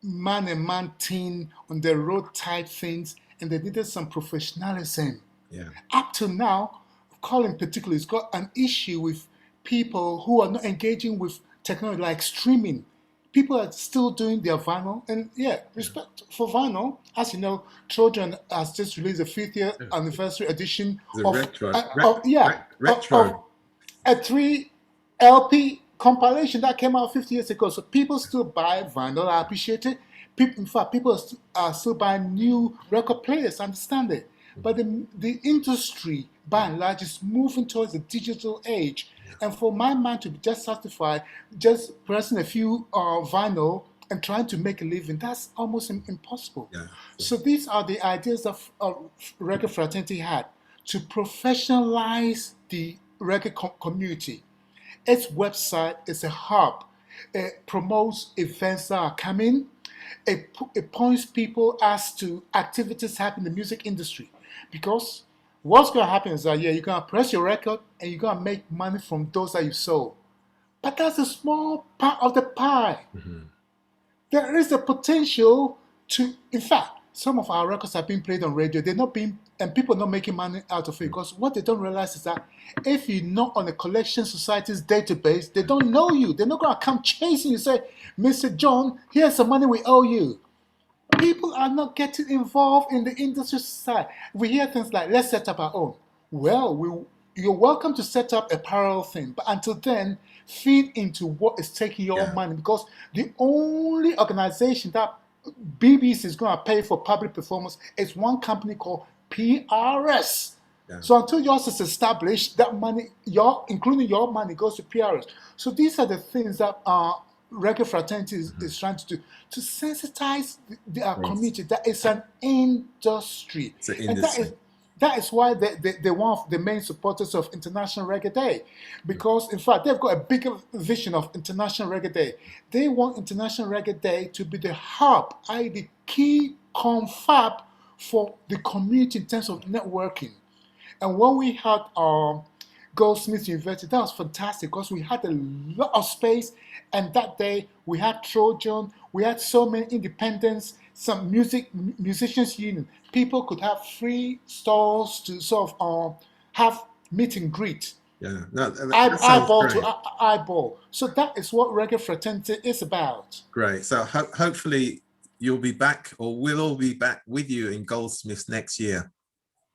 man and man team on the road type things, and they needed some professionalism. Yeah. Up to now, Colin particularly has got an issue with people who are not engaging with technology like streaming. People are still doing their vinyl, and respect for vinyl. As you know, Trojan has just released a 50th anniversary edition of a 3 LP compilation that came out 50 years ago. So people still buy vinyl. I appreciate it. In fact, people are still buying new record players. I understand it. But the industry, by and large, is moving towards the digital age. And for my man to be just satisfied, just pressing a few vinyl and trying to make a living, that's almost impossible. Yeah. So these are the ideas that Reggae Fraternity had, to professionalize the reggae community. Its website is a hub. It promotes events that are coming. It points people as to activities happening in the music industry. Because what's going to happen is that, you're going to press your record and you're going to make money from those that you sold. But that's a small part of the pie. There is the potential to, in fact, some of our records are being played on radio. They're not being, and people are not making money out of it, because what they don't realize is that if you're not on the Collection Society's database, they don't know you. They're not going to come chasing you and say, Mr. John, here's some money we owe you. People are not getting involved in the industry side. We hear things like, let's set up our own. Well, you're welcome to set up a parallel thing, but until then, feed into what is taking your money, because the only organization that BBC is going to pay for public performance is one company called PRS. So until yours is established, that money, including your money, goes to PRS. So these are the things that reggae fraternity is trying to do, to sensitize our Yes. community that it's an industry. It's an And industry. that is why they're one of the main supporters of International Reggae Day. Because, in fact, they've got a bigger vision of International Reggae Day. They want International Reggae Day to be the hub, i.e. the key confab for the community in terms of networking. And when we had Goldsmith University, that was fantastic because we had a lot of space. And that day we had Trojan, we had so many independents, some musicians union. People could have free stalls to sort of have meet and greet. Yeah, no, that sounds Eyeball great. to eyeball. So that is what Reggae Fraternity is about. Great. So hopefully you'll be back, or we'll all be back with you in Goldsmiths next year.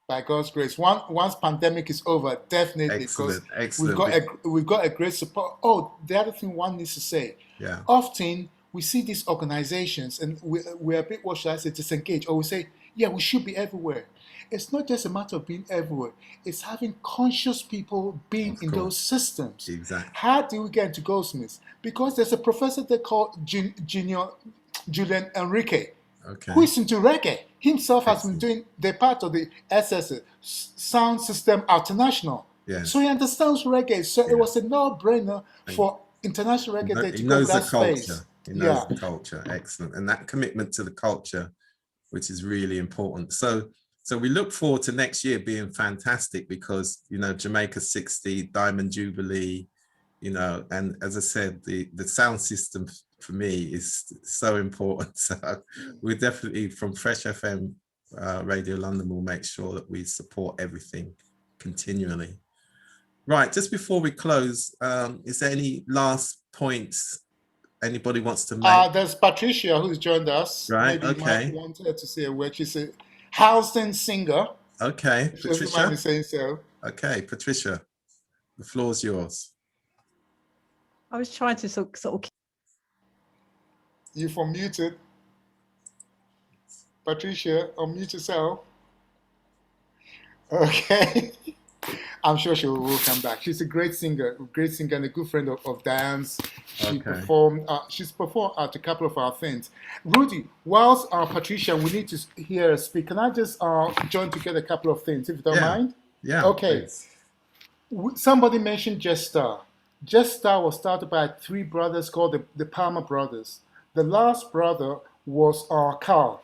By God's grace, once pandemic is over, definitely, Excellent, because excellent. we've got a great support. Oh, the other thing one needs to say, Yeah. often we see these organizations and we're a bit, what should I say, disengaged, or we say, yeah, we should be everywhere. It's not just a matter of being everywhere, it's having conscious people being Of in course. those systems. Exactly. How do we get into Goldsmiths? Because there's a professor they call Julian Enrique, Okay. who is into reggae. Himself has been doing the part of the SS, Sound System International. Yeah. So he understands reggae. So Yeah. it was a no-brainer for International Reggae Day He to go to knows the that space. culture. He knows the culture. Excellent. And that commitment to the culture, which is really important. So we look forward to next year being fantastic because, you know, Jamaica 60, Diamond Jubilee, you know, and as I said, the sound system for me is so important. So we're definitely, from Fresh FM Radio London, will make sure that we support everything continually. Right, just before we close, is there any last points anybody wants to make? There's Patricia who's joined us. Right, Maybe okay. you might want her to say a word. She's a Houston singer. Okay, If she doesn't Patricia. mind me saying so. Okay, Patricia, the floor's yours. I was trying to sort of You've unmuted. Patricia, unmute yourself. Okay. I'm sure she will come back. She's a great singer and a good friend of Diane's. She performed. She's performed at a couple of our things. Rudy, whilst Patricia, we need to hear her speak. Can I just join together a couple of things, if you don't mind? Yeah. Okay. Please. Somebody mentioned Jetstar. Jetstar was started by three brothers called the Palmer brothers. The last brother was Carl.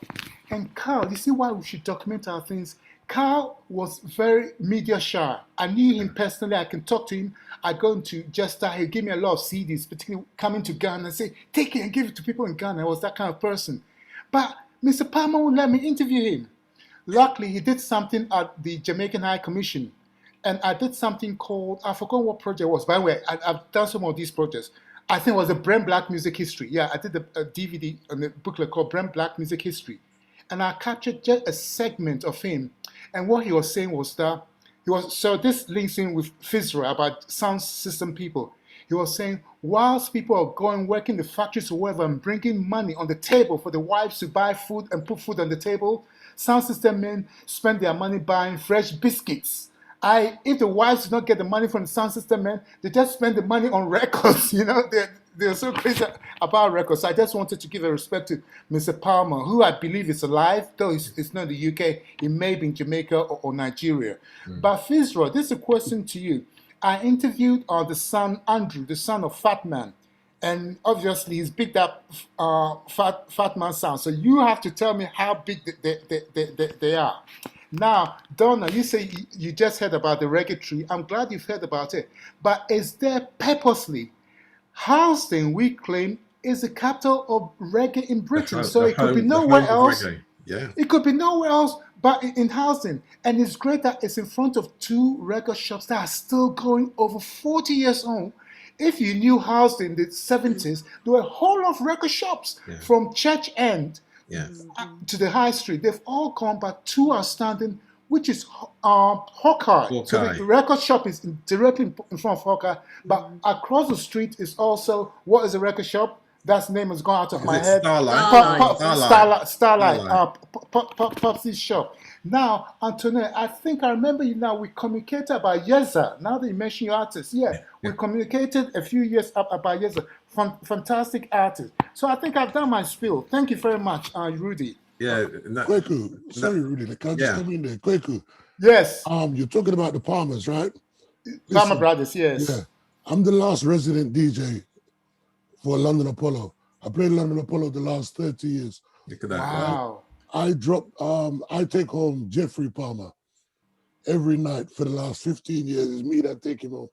And Carl, you see why we should document our things? Carl was very media shy. I knew him personally. I can talk to him. I go into Jetstar. He gave me a lot of CDs, particularly coming to Ghana and say, take it and give it to people in Ghana. I was that kind of person. But Mr. Palmer would let me interview him. Luckily, he did something at the Jamaican High Commission. And I did something called, I forgot what project it was. By the way, I've done some of these projects. I think it was a Brent Black Music History. Yeah, I did a DVD and a booklet called Brent Black Music History. And I captured just a segment of him. And what he was saying was that, so this links in with Fizra about sound system people. He was saying, whilst people are going, working the factories or whatever and bringing money on the table for the wives to buy food and put food on the table, sound system men spend their money buying fresh biscuits. If the wives do not get the money from the sound system men, they just spend the money on records. You know, they're so crazy about records. So I just wanted to give a respect to Mr. Palmer, who I believe is alive, though it's not in the UK. He may be in Jamaica or Nigeria. But Fizra, this is a question to you. I interviewed the son, Andrew, the son of Fat Man. And obviously, he's big up Fat Man sound. So you have to tell me how big they are. Now, Donna, you say you just heard about the reggae tree. I'm glad you've heard about it. But is there purposely, Houston, we claim, is the capital of reggae in Britain. So it could be nowhere else. Yeah. It could be nowhere else but in Houston. And it's great that it's in front of two record shops that are still going over 40 years old. If you knew Houston in the 70s, there were a whole lot of record shops from Church End to the High Street. They've all gone, but two are standing, which is Hawkeye. So the record shop is directly in front of Hawkeye, but across the street is also, what is the record shop? That name has gone out of Is my it head. Starlight. Starlight. Popsy's shop. Now, Antoinette, I think I remember you now. We communicated about Yeza. Now that you mention your artist, yeah, we communicated a few years up about Yeza. Fantastic artist. So I think I've done my spiel. Thank you very much, Rudy. Yeah. Kweku, sorry, Rudy. Can I just come in there? Kweku. Yes. You're talking about the Palmers, right? Palmer Brothers, yes. Yeah. I'm the last resident DJ for London Apollo. I played London Apollo the last 30 years. Look at that. Wow. I take home Jeffrey Palmer every night for the last 15 years. It's me that take him home.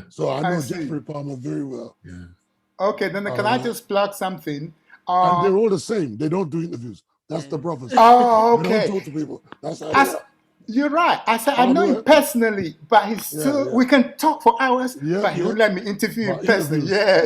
So I know Jeffrey Palmer very well. Yeah. Okay, then can I just plug something? And they're all the same. They don't do interviews. That's the prophecy. Oh, okay. They don't talk to people. That's how they are. You're right. I said I know him personally, but he's still. We can talk for hours, but he won't let me interview him personally. Yeah.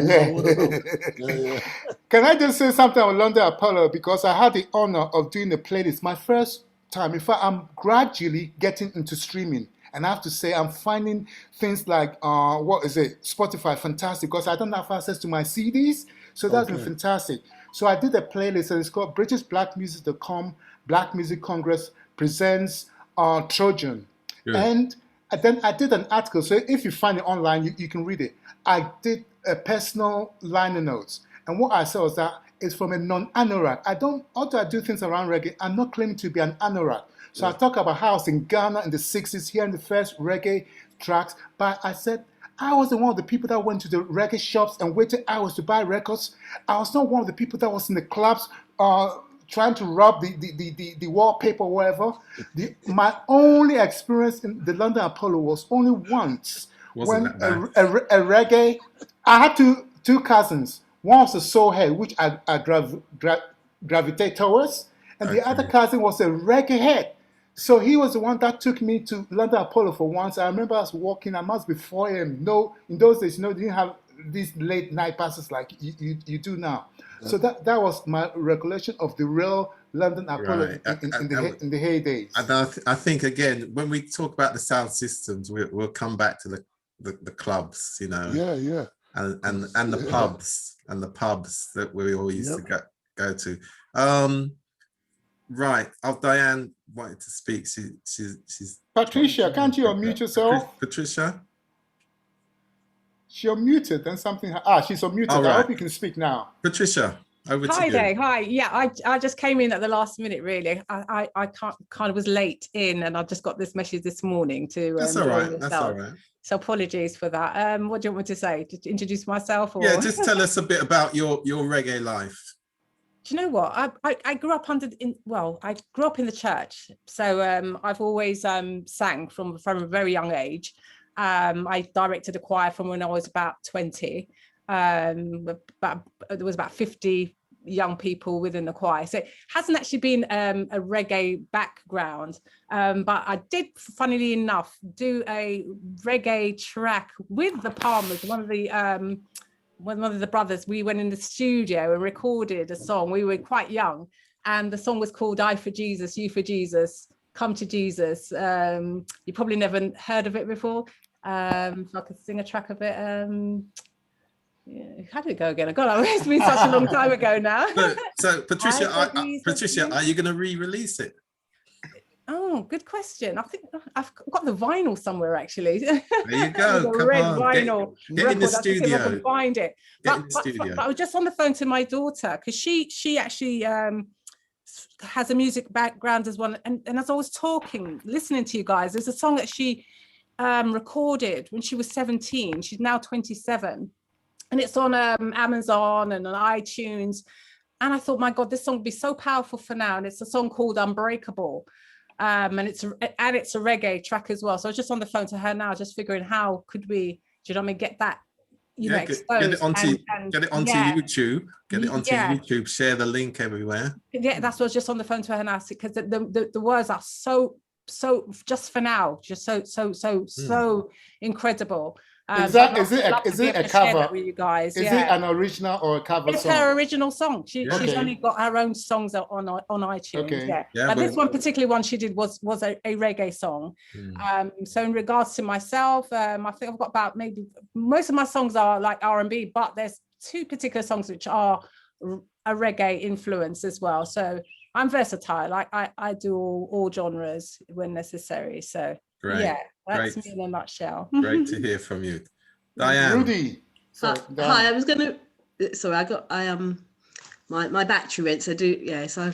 Can I just say something on London Apollo, because I had the honor of doing the playlist my first time. In fact, I'm gradually getting into streaming, and I have to say I'm finding things like Spotify fantastic, because I don't have access to my CDs, so that's been fantastic. So I did a playlist, and it's called BritishBlackMusic.com. Black Music Congress presents Trojan. And then I did an article, so if you find it online, you can read it. I did a personal liner notes, and what I said was that it's from a non-anorak. Although I do things around reggae, I'm not claiming to be an anorak. So I talk about how I was in Ghana in the 60s, hearing the first reggae tracks, but I said I wasn't one of the people that went to the reggae shops and waited hours to buy records. I was not one of the people that was in the clubs trying to rub the wallpaper or whatever. My only experience in the London Apollo was only once. When a reggae, I had two cousins. One was a soul head, which I gravitate towards, and the other cousin was a reggae head. So he was the one that took me to London Apollo for once. I remember us walking, I must be 4 a.m. No, in those days, you didn't have these late night passes like you do now. So that was my recollection of the real London Apollo in the heydays. And I think, again, when we talk about the sound systems, we'll come back to the clubs, Yeah. And the pubs that we all used to go to. Right. Diane wanted to speak. She's Patricia, can't you unmute yourself? Patricia? She unmuted, then something. She's unmuted. Right. I hope you can speak now. Patricia, over to you. Hi there. Hi. Yeah, I just came in at the last minute, really. I kind of was late in, and I just got this message this morning to. That's all right. That's all right. So apologies for that. What do you want me to say? To introduce myself? Or? Yeah, just tell us a bit about your reggae life. Do you know what? I grew up I grew up in the church. So I've always sang from a very young age. I directed a choir from when I was about 20. There was about 50 young people within the choir. So it hasn't actually been a reggae background. But I did, funnily enough, do a reggae track with the Palmers, one of the brothers. We went in the studio and recorded a song. We were quite young, and the song was called I for Jesus, You for Jesus, Come to Jesus. You probably never heard of it before. So I could sing a track of it. How did it go again? God, it's been such a long time ago now. So Patricia, are you going to re-release it? Oh, good question. I think I've got the vinyl somewhere, actually. There you go. The Come red on. vinyl. Get in the studio. See if I can find it. Get in the studio. But I was just on the phone to my daughter, because she actually has a music background as well. And as I was listening to you guys, there's a song that she recorded when she was 17. She's now 27. And it's on Amazon and on iTunes. And I thought, my God, this song would be so powerful for now. And it's a song called Unbreakable. And it's a reggae track as well. So I was just on the phone to her now, just figuring how could we, do you know what I mean, get that, exposed. Get it onto YouTube. Get it onto Yeah. YouTube. Share the link everywhere. Yeah, that's what I was just on the phone to her now, because the words are so just for now, just so incredible. Is it a cover with you guys? Is it an original or a cover it's song? her original song. She's only got her own songs on iTunes. Okay. But this one particular one she did was a reggae song. So in regards to myself, I think I've got about maybe most of my songs are like R&B, but there's two particular songs which are a reggae influence as well. So I'm versatile. I do all genres when necessary. So Great. yeah, that's Great. me in a nutshell. Great to hear from you. Diane. Rudy. Sorry, Hi, I was gonna. Sorry, my battery went. So so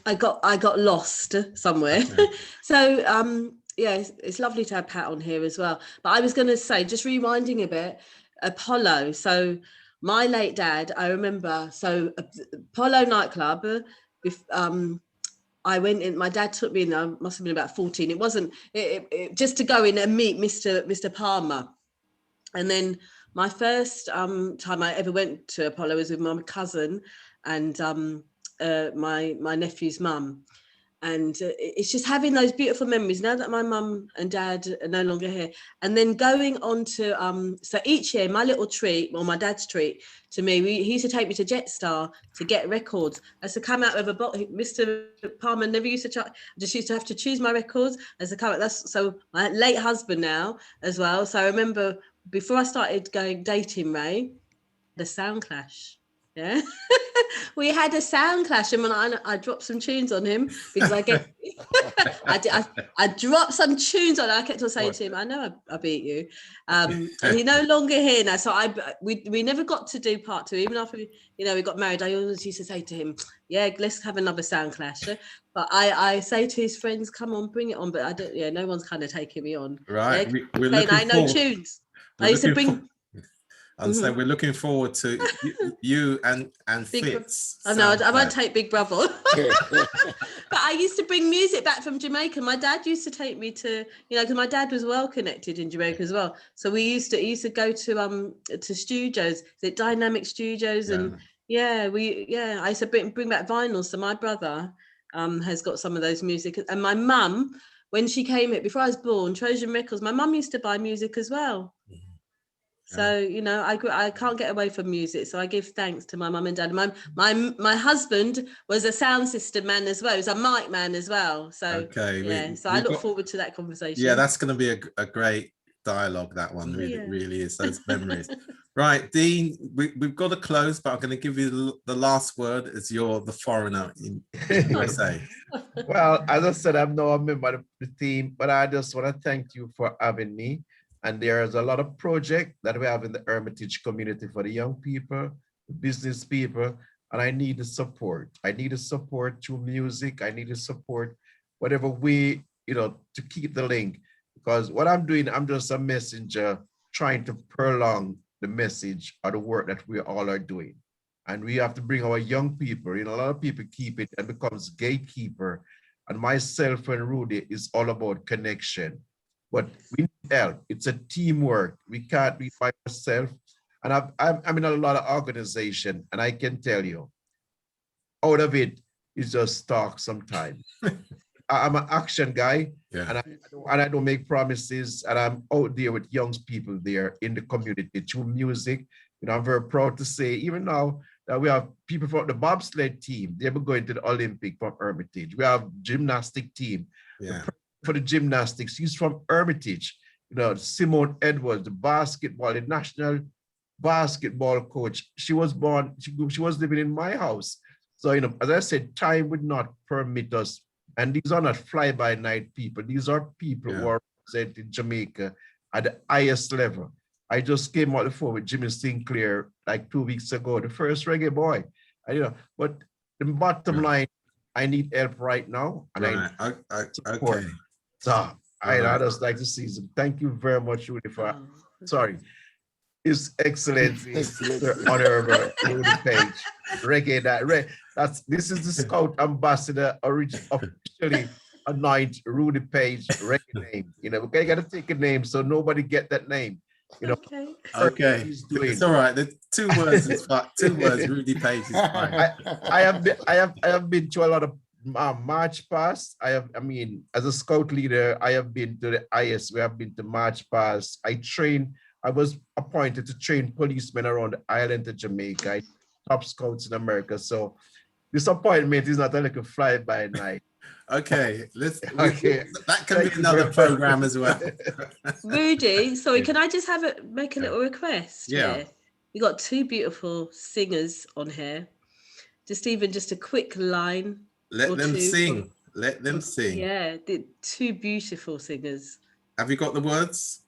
I got lost somewhere. Okay. So yeah, it's lovely to have Pat on here as well. But I was going to say, just rewinding a bit, Apollo. So my late dad, I remember. So Apollo nightclub. I went in. My dad took me in. I must have been about 14. It wasn't just to go in and meet Mr. Palmer, and then my first time I ever went to Apollo was with my cousin and my nephew's mum. And it's just having those beautiful memories now that my mum and dad are no longer here. And then going on to, so each year, my little treat, or my dad's treat to me, he used to take me to Jetstar to get records. As to come out of a box, Mr. Palmer never used to, just used to have to choose my records as to come out. That's so my late husband now as well. So I remember before I started dating Ray, the sound clash. Yeah, we had a sound clash, and when I dropped some tunes on him because I dropped some tunes on him. I kept on saying to him, "I know I beat you," and he's no longer here now. So we never got to do part two, even after we got married. I always used to say to him, "Yeah, let's have another sound clash." But I say to his friends, "Come on, bring it on," but I don't. Yeah, no one's kind of taking me on. Right, yeah? we're looking I know forward. tunes. I used to bring. And so we're looking forward to you and Fitz. I know, I won't take Big Brother. But I used to bring music back from Jamaica. My dad used to take me to, because my dad was well connected in Jamaica as well. So he used to go to studios, the Dynamic Studios, and I used to bring back vinyls. So my brother has got some of those music, and my mum, when she came here before I was born, Trojan Records, my mum used to buy music as well. So I can't get away from music. So I give thanks to my mum and dad. My husband was a sound system man as well. He was a mic man as well. So so I look forward to that conversation. Yeah, that's going to be a great dialogue. That one really is. Those memories. Right, Dean. We've got to close, but I'm going to give you the last word as you're the foreigner in USA. Well, as I said, I'm now a member of the team, but I just want to thank you for having me. And there's a lot of projects that we have in the Hermitage community for the young people, the business people, and I need the support. I need the support through music. I need the support, whatever way, to keep the link. Because what I'm doing, I'm just a messenger trying to prolong the message or the work that we all are doing. And we have to bring our young people, a lot of people keep it and becomes gatekeeper. And myself and Rudy is all about connection. But we need help. It's a teamwork. We can't be by ourselves. And I'm in a lot of organization, and I can tell you, out of it is just talk sometimes. I'm an action guy, and I don't make promises, and I'm out there with young people there in the community through music. I'm very proud to say, even now, that we have people from the bobsled team. They'll be going to the Olympic from Hermitage. We have gymnastic team. For the gymnastics, he's from Hermitage. Simone Edwards, the national basketball coach. She was born, she was living in my house. So, as I said, time would not permit us. And these are not fly-by-night people. These are people who are representing Jamaica at the highest level. I just came out the phone with Jimmy Sinclair like 2 weeks ago, the first reggae boy. But the bottom line, I need help right now. And Okay. So I'd just like to see some. Thank you very much, Rudy, for His Excellency, the Honorable Rudy Page. Reggae this is the Scout Ambassador officially anoint Rudy Page reggae name. We gotta take a name so nobody get that name. Okay. It's all right. The 2 words is fine. 2 words, Rudy Page is fine. I have been to a lot of March Pass. As a scout leader, I have been to the IS. We have been to March Pass. I was appointed to train policemen around the island of Jamaica, top scouts in America. So this appointment is not a little fly-by-night. Okay, that can be another program as well. Rudy, sorry, can I just make a little request? Yeah. We got two beautiful singers on here. Just a quick line. Let them sing. Let them sing. Yeah, the two beautiful singers. Have you got the words?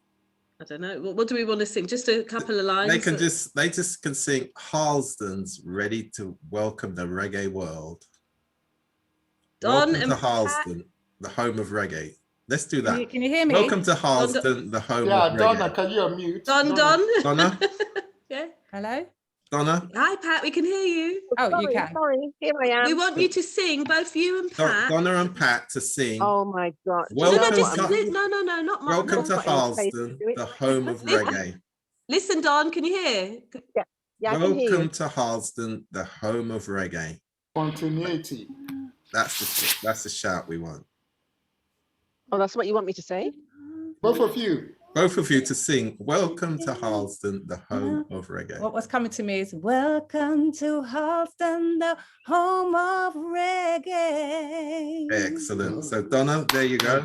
I don't know. What do we want to sing? Just a couple of lines. They just can sing. Harlesden's ready to welcome the reggae world. Don Welcome and to Harlesden, the home of reggae. Let's do that. Can you hear me? Welcome to Harlesden, the home of reggae. Donna, can you unmute? Donna? Yeah. Hello? Donna? Hi, Pat. We can hear you. Oh, sorry, you can. Sorry, here I am. We want you to sing, both you and Pat. Donna and Pat to sing. Oh my God. Welcome No, not my. Welcome not to my- Harlesden, the home of reggae. Listen, Don, can you hear? Yeah, I can hear Welcome you. to Harlesden, the home of reggae. Continuity. That's the shout we want. Oh, that's what you want me to say? Both of you. Both of you to sing. Welcome to Harlesden, the home of reggae. What was coming to me is welcome to Harlesden, the home of reggae. Excellent. So Donna, there you go.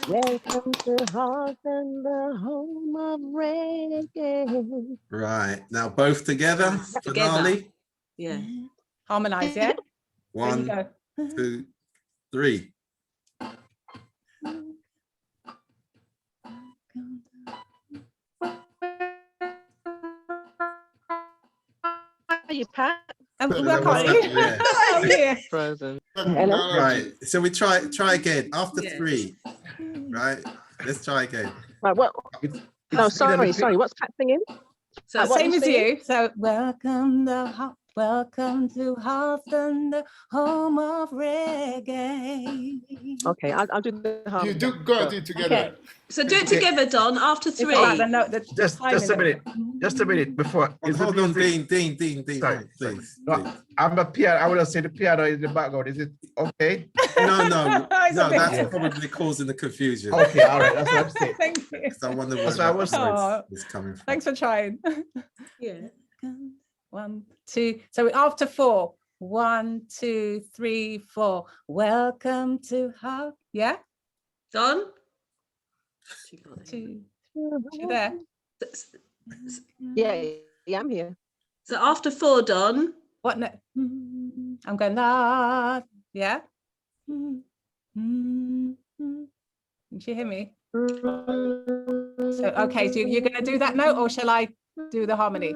Welcome to Harlesden, the home of reggae. Right. Now both together. Finale. Yeah. Harmonize, yeah? One, There you go. 2, 3. Are you, Pat? Yeah. Frozen. Right. So we try again after Yeah. 3. Right. Let's try again. Right, what? Oh, sorry. What's Pat singing? So What Same was as singing? you. So welcome to Harlesden, the home of reggae. Okay, I'll do the harmony. You do go do it together. Okay. So do it together, Don, after It's 3. about the note, the Just timing a of minute. it. Just a minute before. Is the Hold on, music- Dean, Sorry, please. No, I'm a piano. I want to say the piano in the background. Is it okay? No, It's a bit- that's probably causing the confusion. Okay, all right. That's what I'm saying. Thank you. So I wonder where That's what I was that noise is coming from. Thanks for trying. Yeah. 1, 2. So after 4. 1, 2, 3, 4. Welcome to Harlesden. Yeah? Don? 2. You there? Yeah, I'm here. So after 4, Don. What? No? I'm going la. Yeah? Can you hear me? So, okay, so you're going to do that note or shall I do the harmony?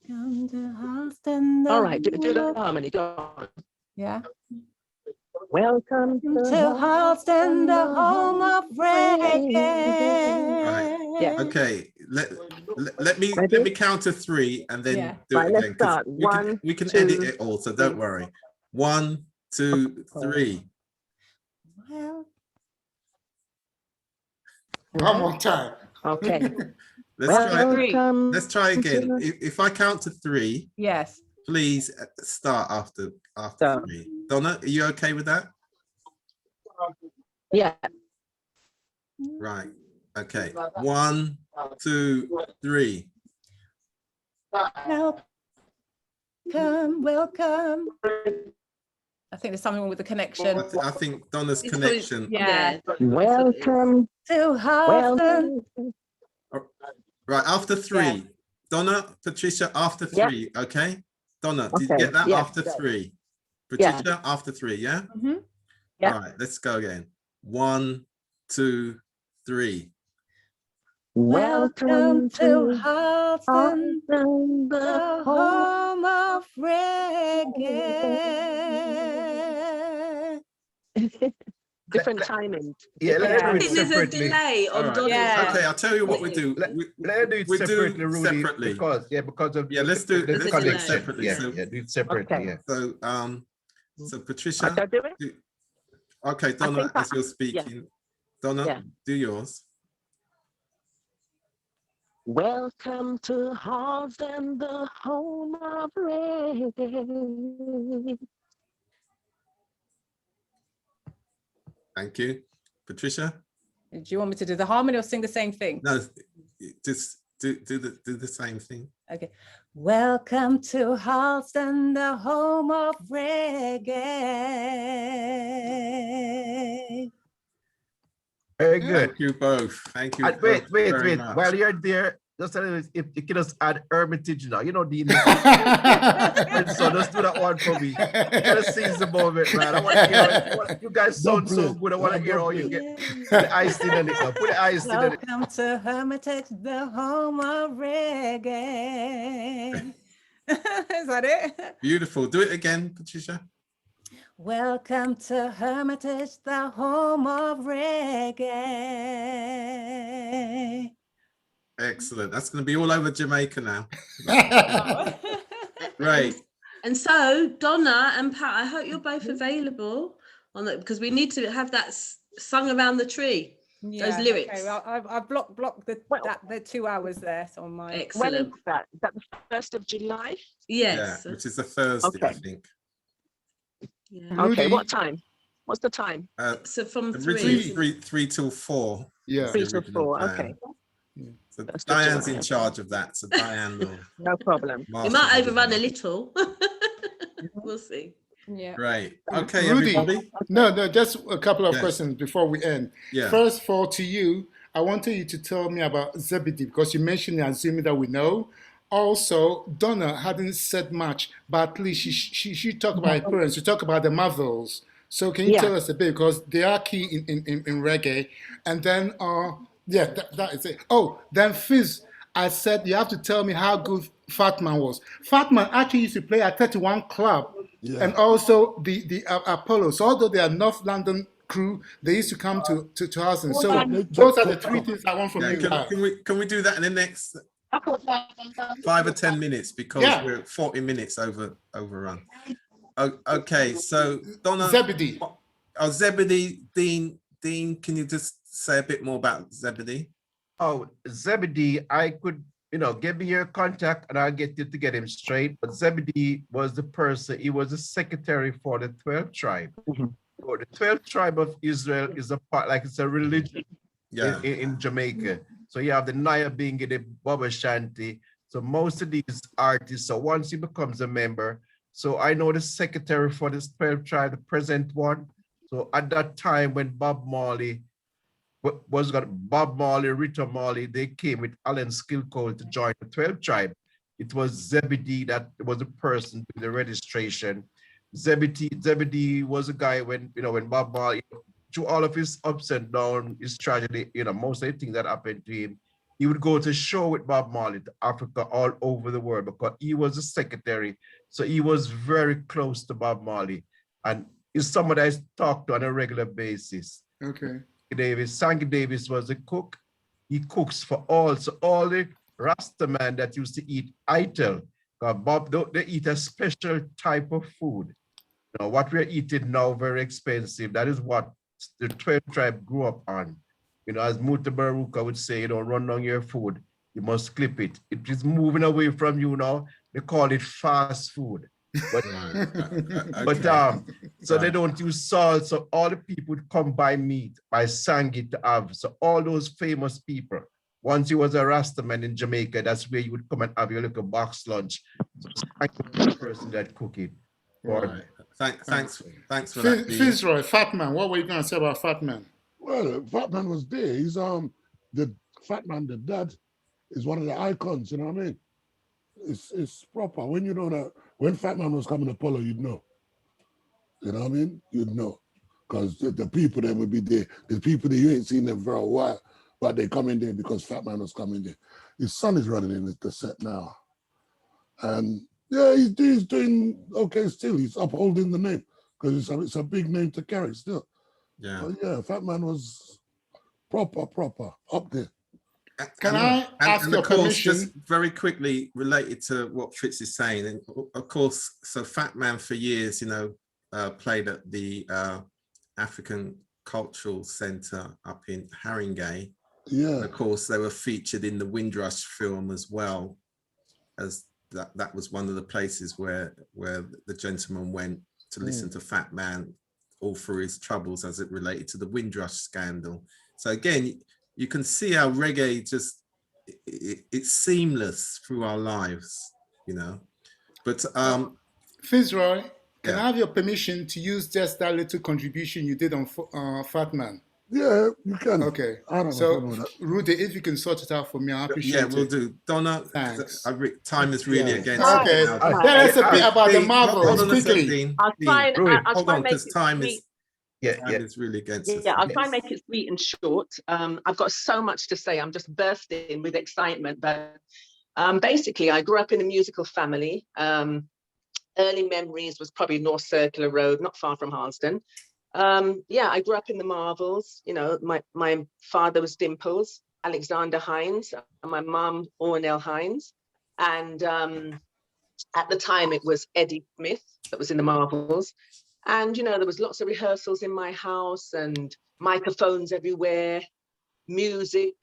Come to Harlesden, All right, do the harmony. Go on. Yeah. Welcome To Harlesden, the home of reggae. Yeah. Okay, let me count to 3 and then Yeah. do Right, it let's again. 'Cause start. we can 1, edit 2, it all, so don't worry. 1, 2, 3. Well, One more time. Okay. Let's try again. If I count to 3, yes. please start after So- 3. Donna, are you okay with that? Yeah. Right. Okay. 1, 2, 3. Welcome. I think there's something wrong with the connection. I think Donna's It's connection. Yeah. Welcome. To Harlesden. Right, after 3. Yeah. Donna, Patricia, after Yeah. 3, okay? Donna, did you Okay, get that? yeah. After 3. Patricia, after 3, yeah? Mhm. Yeah. All right, let's go again. 1, 2, 3. Welcome to Harlesden, Harlesden, the home of reggae. Different timing. Yeah, let I her do think it there's a separately. delay All on right. Donna's. Yeah. Okay, I'll tell you what we do. Let We her do it we do separately, Rudy. separately. Because of Yeah, let's do the it connection. separately. Yeah, So, do it separately. Okay. Yeah. so Patricia, Shall I do it? okay, Donna, think as you're speaking, Donna, Yeah. do yours. Welcome to Harlesden, the home of reggae. Thank you. Patricia? Do you want me to do the harmony or sing the same thing? No, just do the same thing. Okay. Welcome to Harlesden, the home of reggae. Very good. Thank you both. Thank you And both wait. very much. While you're there, just a little, if you can just add Hermitage now, you know, the so just do that one for me. Just seize the moment, man. I want to hear you guys sound so good. I want to hear how you get the ice in it. Put the ice in it. Welcome to Hermitage, the home of reggae. Is that it? Beautiful. Do it again, Patricia. Welcome to Hermitage, the home of reggae. Excellent. That's going to be all over Jamaica now. Great. And so, Donna and Pat, I hope you're both available on that, because we need to have that sung around the tree. Those lyrics. Okay, well, I've blocked the 2 hours there on my. Excellent. When is that? Is that the 1st of July? Yes. Yeah, which is a Thursday, I think. Yeah. Okay, what time? What's the time? So from originally 3 till 4. Yeah. 3 till 4, okay. So Diane's in charge of that. So Diane will. No problem. We might overrun a little. We'll see. Yeah. Great. Okay, Rudy, everybody. no, just a couple of Yes. questions before we end. Yeah. First of all, to you, I wanted you to tell me about Zebedee, because you mentioned it, assuming that we know. Also, Donna hadn't said much, but at least she talked about her parents. She talked about the Marvels. So can you tell us a bit, because they are key in reggae. And then, that is it. Oh, then Fizz, I said you have to tell me how good Fatman was. Fatman actually used to play at 31 Club, and also the Apollo. So although they are North London crew, they used to come to us. And so those are the 3 things I want from you guys. Can we do that in the next 5 or 10 minutes, because we're 40 minutes overrun. Okay, so Donna. Zebedee. Zebedee, Dean, can you just say a bit more about Zebedee? Oh, Zebedee, I could, give me your contact and I'll get you to get him straight. But Zebedee was the person, he was the secretary for the 12th tribe. So the 12th tribe of Israel is a part, like it's a religion in Jamaica. So you have the Naya Bingi, the Baba Shanti. So most of these artists, so once he becomes a member, so I know the secretary for this 12th tribe, the present one. So at that time when Bob Marley, Rita Marley, they came with Alan Skilcole to join the 12th tribe. It was Zebedee that was the person with the registration. Zebedee was a guy when Bob Marley, through all of his ups and downs, his tragedy, most of the things that happened to him, he would go to show with Bob Marley to Africa, all over the world, because he was a secretary. So he was very close to Bob Marley. And he's someone that I talk to on a regular basis. Okay. Sanky Davis was a cook. He cooks for all. So all the Rasta man that used to eat ital, Bob, they eat a special type of food. What we're eating now, very expensive. That is what the 12th tribe grew up on. As Muta Baruka would say, run down your food. You must clip it. It is moving away from you now. They call it fast food. But, so they don't use salt. So all the people would come by meat, by sangi to have. So all those famous people, once you was a Rastaman in Jamaica, that's where you would come and have your little box lunch. So the person that cook it. Right. Thanks for that. Fitzroy, Fatman, what were you going to say about Fatman? Well, Fatman was there. He's the Fatman, the dad, is one of the icons. You know what I mean? It's proper. When you know that when Fatman was coming to Polo, you'd know. You know what I mean? You'd know, because the people that would be there. The people that you ain't seen them for a while, but they come in there because Fatman was coming there. His son is running in the set now, and yeah, he's doing okay still. He's upholding the name because it's a big name to carry still. Yeah. But yeah, Fatman was proper up there. Can I ask your permission? Just very quickly related to what Fritz is saying, and of course, so Fatman for years, played at the African Cultural Centre up in Haringey. Yeah. And of course, they were featured in the Windrush film as well, as that was one of the places where the gentleman went to listen to Fatman all through his troubles as it related to the Windrush scandal. So again, you can see how reggae just it's seamless through our lives, But Fitzroy, can I have your permission to use just that little contribution you did on Fatman? Yeah, you can. Okay. I don't have a So, problem with that. Rudy, if you can sort it out for me, I appreciate Yeah, we'll it. do. Donna, Thanks. time is really Yeah. against me Okay. now. Tell us a bit I- about the Dean, hold Marvels on a sec, quickly. Dean. I'll try and Rudy. I'll Hold try on, and make because it time sweet. is really against us. Yeah, I'll try and make it sweet and short. I've got so much to say. I'm just bursting with excitement. But basically, I grew up in a musical family. Early memories was probably North Circular Road, not far from Harlesden. Yeah, I grew up in the Marvels. You know, my father was Dimples, Alexander Hines, and my mum, Ornell Hines. And at the time, it was Eddie Smith that was in the Marvels. And, you know, there was lots of rehearsals in my house and microphones everywhere, music,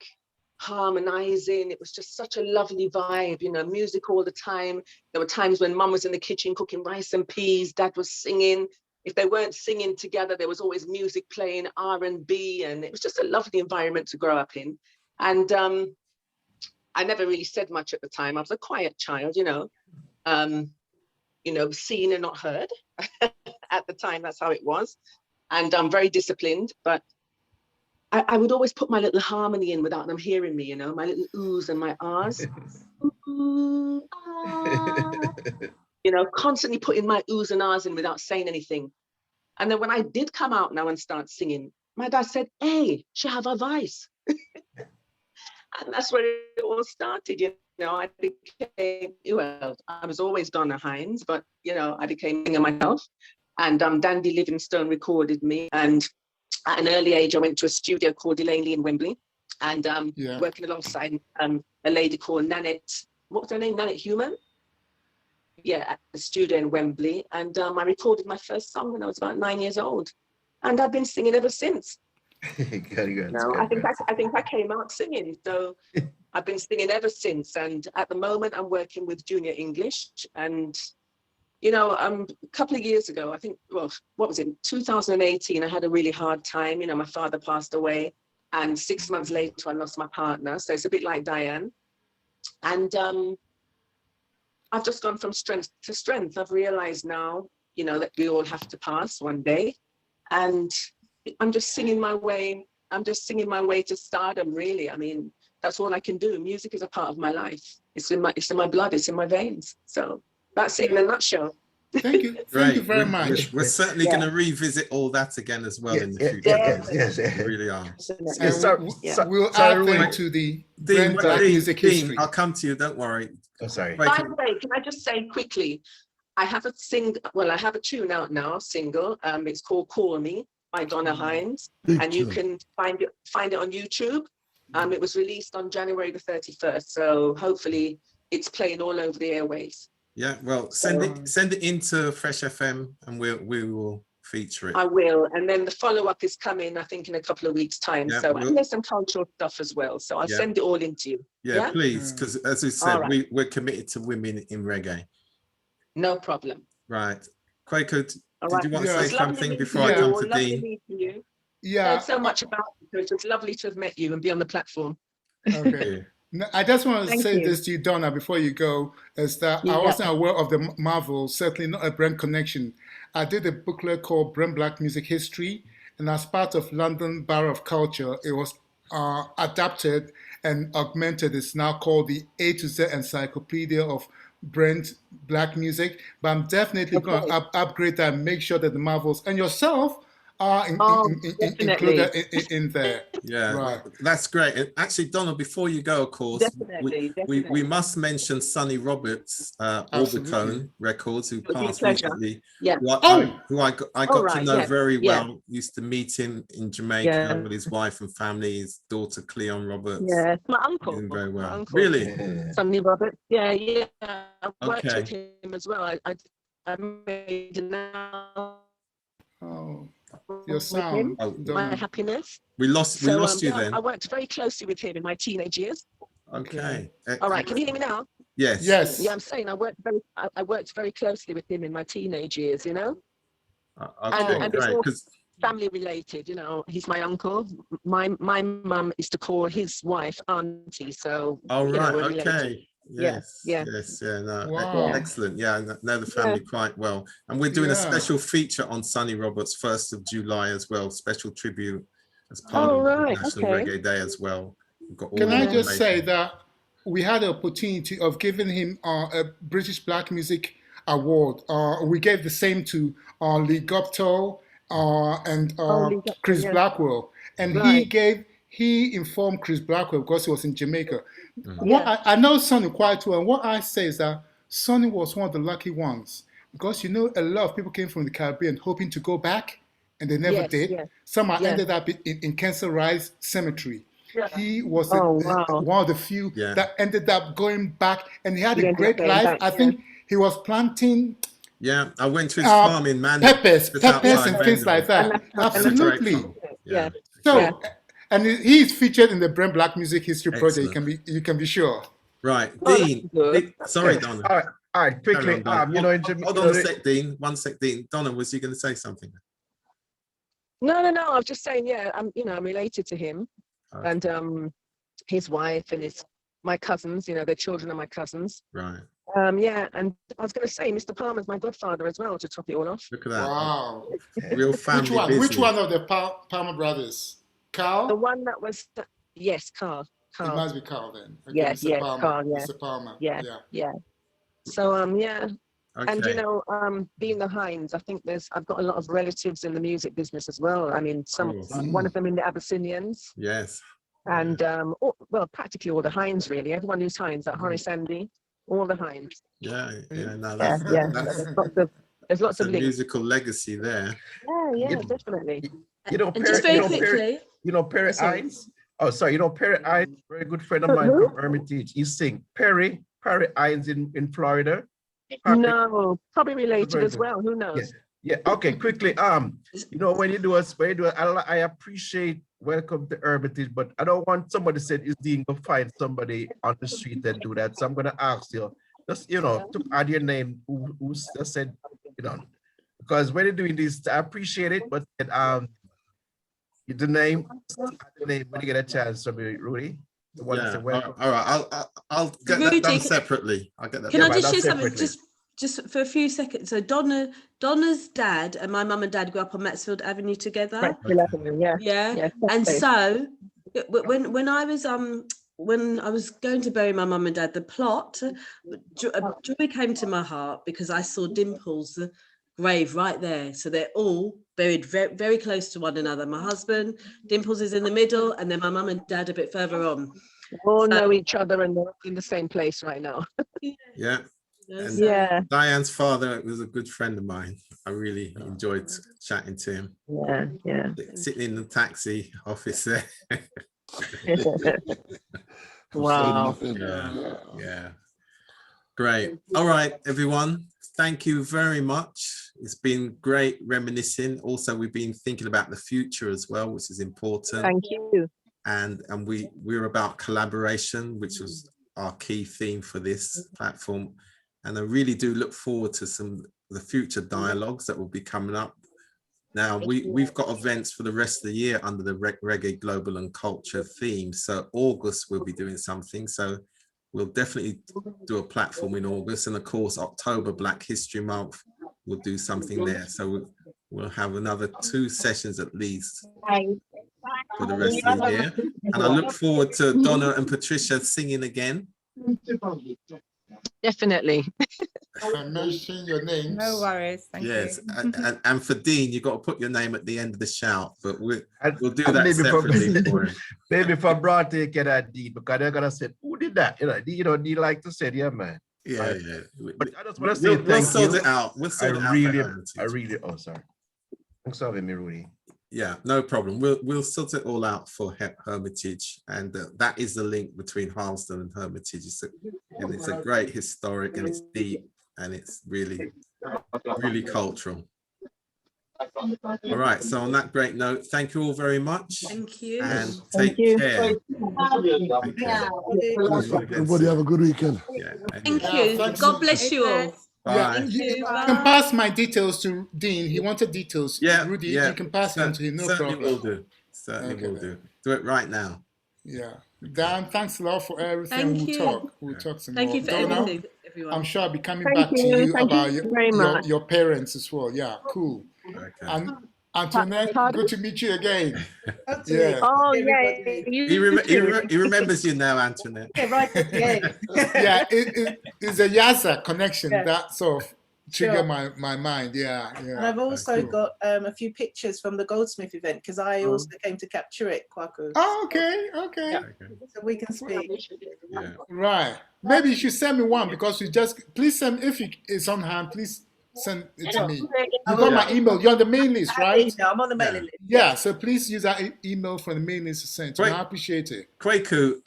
harmonizing. It was just such a lovely vibe, you know, music all the time. There were times when mum was in the kitchen cooking rice and peas, dad was singing. If they weren't singing together, there was always music playing, R&B, and it was just a lovely environment to grow up in. And I never really said much at the time. I was a quiet child, seen and not heard. At the time, that's how it was. And I'm very disciplined, but I would always put my little harmony in without them hearing me, my little oohs and my ahs. Ooh, ah. Constantly putting my oohs and ahs in without saying anything. And then when I did come out now and start singing, my dad said, "Hey, she have a voice." And that's where it all started, I became, well, I was always Donna Hines, but, I became singer myself. And Dandy Livingstone recorded me. And at an early age, I went to a studio called Elaine Lee in Wembley, and working alongside a lady called Nanette, what was her name? Nanette Human? Yeah, at the studio in Wembley. And I recorded my first song when I was about 9 years old. And I've been singing ever since. I think I came out singing. So I've been singing ever since. And at the moment, I'm working with Junior English. And a couple of years ago, I think, well, what was it, 2018, I had a really hard time. My father passed away, and 6 months later, I lost my partner. So it's a bit like Diane. And I've just gone from strength to strength. I've realized now, that we all have to pass one day. And I'm just singing my way. I'm just singing my way to stardom, really. I mean, that's all I can do. Music is a part of my life. It's in my blood. It's in my veins. So that's it in a nutshell. Thank you. Thank you very much. We're certainly going to revisit all that again as well in the future. Yes. We really are. We'll add them to the Brent Black music history. I'll come to you. Don't worry. Oh, sorry. By the way, can I just say quickly, I have a tune out now, single. It's called "Call Me" by Donna Hines, and you can find it on YouTube. It was released on January the 31st, so hopefully it's playing all over the airways. Yeah, well, send it into Fresh FM, and we will feature it. I will, and then the follow-up is coming, I think, in a couple of weeks' time. Yeah, and there's some cultural stuff as well, so I'll send it all into you. Yeah, please, because as we said, we're committed to women in reggae. No problem. Right, Quaker, did you want to say something before I come to Dean? Yeah, I heard so much about you. It was lovely to have met you and be on the platform. Okay. I just want to say this to you, Donna, before you go, is that I wasn't aware of the Marvel, certainly not a Brent connection. I did a booklet called Brent Black Music History, and as part of London Borough of Culture, it was adapted and augmented. It's now called the A to Z Encyclopedia of Brent Black Music, but I'm definitely going to upgrade that and make sure that the Marvels and yourself are included in there. Yeah, right. That's great. And actually, Donald, before you go, of course, we must mention Sonny Roberts, Orbitone Records, who passed recently. Yeah. Who I got to know very well. Used to meet him in Jamaica with his wife and family, his daughter Cleon Roberts. Yeah, my uncle. Doing very well. Uncle. Really? Sonny Roberts. Yeah. I worked with him as well. I made an album. Your sound. My happiness. We lost you then. I worked very closely with him in my teenage years. Okay. All right. Can you hear me now? Yes. Yeah, I'm saying I worked very closely with him in my teenage years. Okay, and it's all family related. He's my uncle. My mum used to call his wife auntie. So. Oh right. We're Okay. related. Yes. No. Wow. Excellent. Yeah, I know the family quite well, and we're doing a special feature on Sonny Roberts 1st of July as well. Special tribute as part of right, National okay. Reggae Day as well. We've got all Can the I just say information. that we had the opportunity of giving him a British Black Music Award. We gave the same to Lee Guptill and Holy God, Chris yeah. Blackwell, and Right. he informed Chris Blackwell because he was in Jamaica. What Yeah. I know Sonny quite well, and what I say is that Sonny was one of the lucky ones because a lot of people came from the Caribbean hoping to go back, and they never Yes, did. yes, Some yes. ended up in Kensal Rise Cemetery. He was Oh, wow. one of the few Yeah. that ended up going back, and he had He a ended up great going life. back, I yeah. think he was planting Yeah, I went to his farm in Manning, peppers just and outside things like Vendor. that. And that's Great Absolutely. farm. Yeah. So, Yeah. and he's featured in the Brent Black Music History Project. Excellent. You can be sure. Right, Oh, that's Dean. good. Sorry, Donna. All right, Carry quickly. on, Donna. You know, in Jamaica, Hold on a sec, Dean. 1 sec, Dean. Donna, was you going to say something? No. I was just saying, yeah, I'm related to him, Okay. and his wife and my cousins. Their children are my cousins. Right. Yeah, and I was going to say, Mr. Palmer's my godfather as well, to top it all off. Look at that. Wow. Real family business. Which one of the Palmer brothers? Carl? The one that was, yes, Carl. It must be Carl then. Okay, Yeah, Mr. yeah, Palmer. Carl, yeah. Mr. Palmer. Yeah. So, yeah. Okay. And being the Hines, I think I've got a lot of relatives in the music business as well. I mean, one of them in the Abyssinians, Yes. and practically all the Hines really. Everyone who's Hines, that Horace Andy, all the Hines. Yeah. No, Yeah, that's There's lots a of links. musical legacy there. Yeah, definitely. And just very quickly, Perry Hines. Oh, sorry. Perry Hines, very good friend of mine from Hermitage. He sing Perry Hines in Florida. No, probably related as well. Who knows? Yeah. Okay. Quickly. When you do it, I appreciate welcome to Hermitage, but I don't want somebody to say it's Dean go find somebody on the street and do that. So I'm gonna ask you, just to add your name. Who just said, because when you're doing this, I appreciate it, but the name when you get a chance, Rudy. Yeah. All right. I'll get that done separately. I'll get that. Can I just share something just for a few seconds? So Donna's dad and my mum and dad grew up on Mansfield Avenue together. Yeah. And so when I was going to bury my mum and dad, the plot, joy came to my heart because I saw Dimple's grave right there. So they're all buried very, very close to one another. My husband, Dimples, is in the middle, and then my mum and dad a bit further on. All know each other and they're in the same place right now. Yeah. And Diane's father was a good friend of mine. I really enjoyed chatting to him. Yeah. Sitting in the taxi office there. Wow. Yeah. Great. All right, everyone. Thank you very much. It's been great reminiscing. Also, we've been thinking about the future as well, which is important. Thank you. And we're about collaboration, which was our key theme for this platform. And I really do look forward to the future dialogues that will be coming up. Now, we've got events for the rest of the year under the Reggae Global and Culture theme. So August we'll be doing something. So we'll definitely do a platform in August. And of course, October, Black History Month, we'll do something there. So we'll have another 2 sessions at least for the rest of the year. And I look forward to Donna and Patricia singing again. Definitely. I mentioned your names. No worries. Thank you. And for Dean, you've got to put your name at the end of the shout, but we'll do that separately for him. Maybe if I brought to get that Dean, because they're gonna say, who did that? Dean like to say, yeah, man. Yeah. But I just want to say we'll sort it out. We'll sort it out. I really, sorry. Thanks for having me, Rudy. Yeah, no problem. We'll sort it all out for Hermitage, and that is the link between Harlesden and Hermitage. It's a great historic, and it's deep, and it's really, really cultural. All right. So on that great note, thank you all very much. Thank you. And take care. Everybody have a good weekend. Yeah. Thank you. God bless you all. Yeah, Thank you you. can pass my details to Dean. He wanted details. Yeah, Rudy, yeah. you can pass them to him. No Certainly problem. will do. Certainly Okay, will then. do. Do it right now. Yeah. Dan, thanks a lot for everything. Thank you. We'll talk some Thank more. you for Donna, everything, everyone. I'm sure I'll be coming Thank back to you. you Thank about you very much. your parents as well. Yeah, cool. Okay. And Antoinette, good to meet you again. Absolutely. Yeah. Oh, yeah. Everybody. He remembers you now, Antoinette. Yeah, right at the end. Yeah, it's a Yasa connection Yeah. that sort of trigger Sure. my mind. Yeah, yeah. And I've also cool. got a few pictures from the Goldsmith event because I Oh. also came to capture it, Kwaku. Oh, okay. Yeah. So we can speak. Yeah. Right. Maybe you should send me one because please send, if it's on hand, please send it to me. You got my email. You're on the main list, right? Yeah, I'm on the mailing list. Yeah, so please use that email from the main list to send to me. Great. I appreciate it. Kwaku,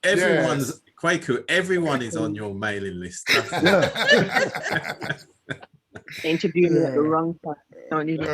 everyone is on your mailing list. Yeah. Interviewing me at the wrong time. Don't even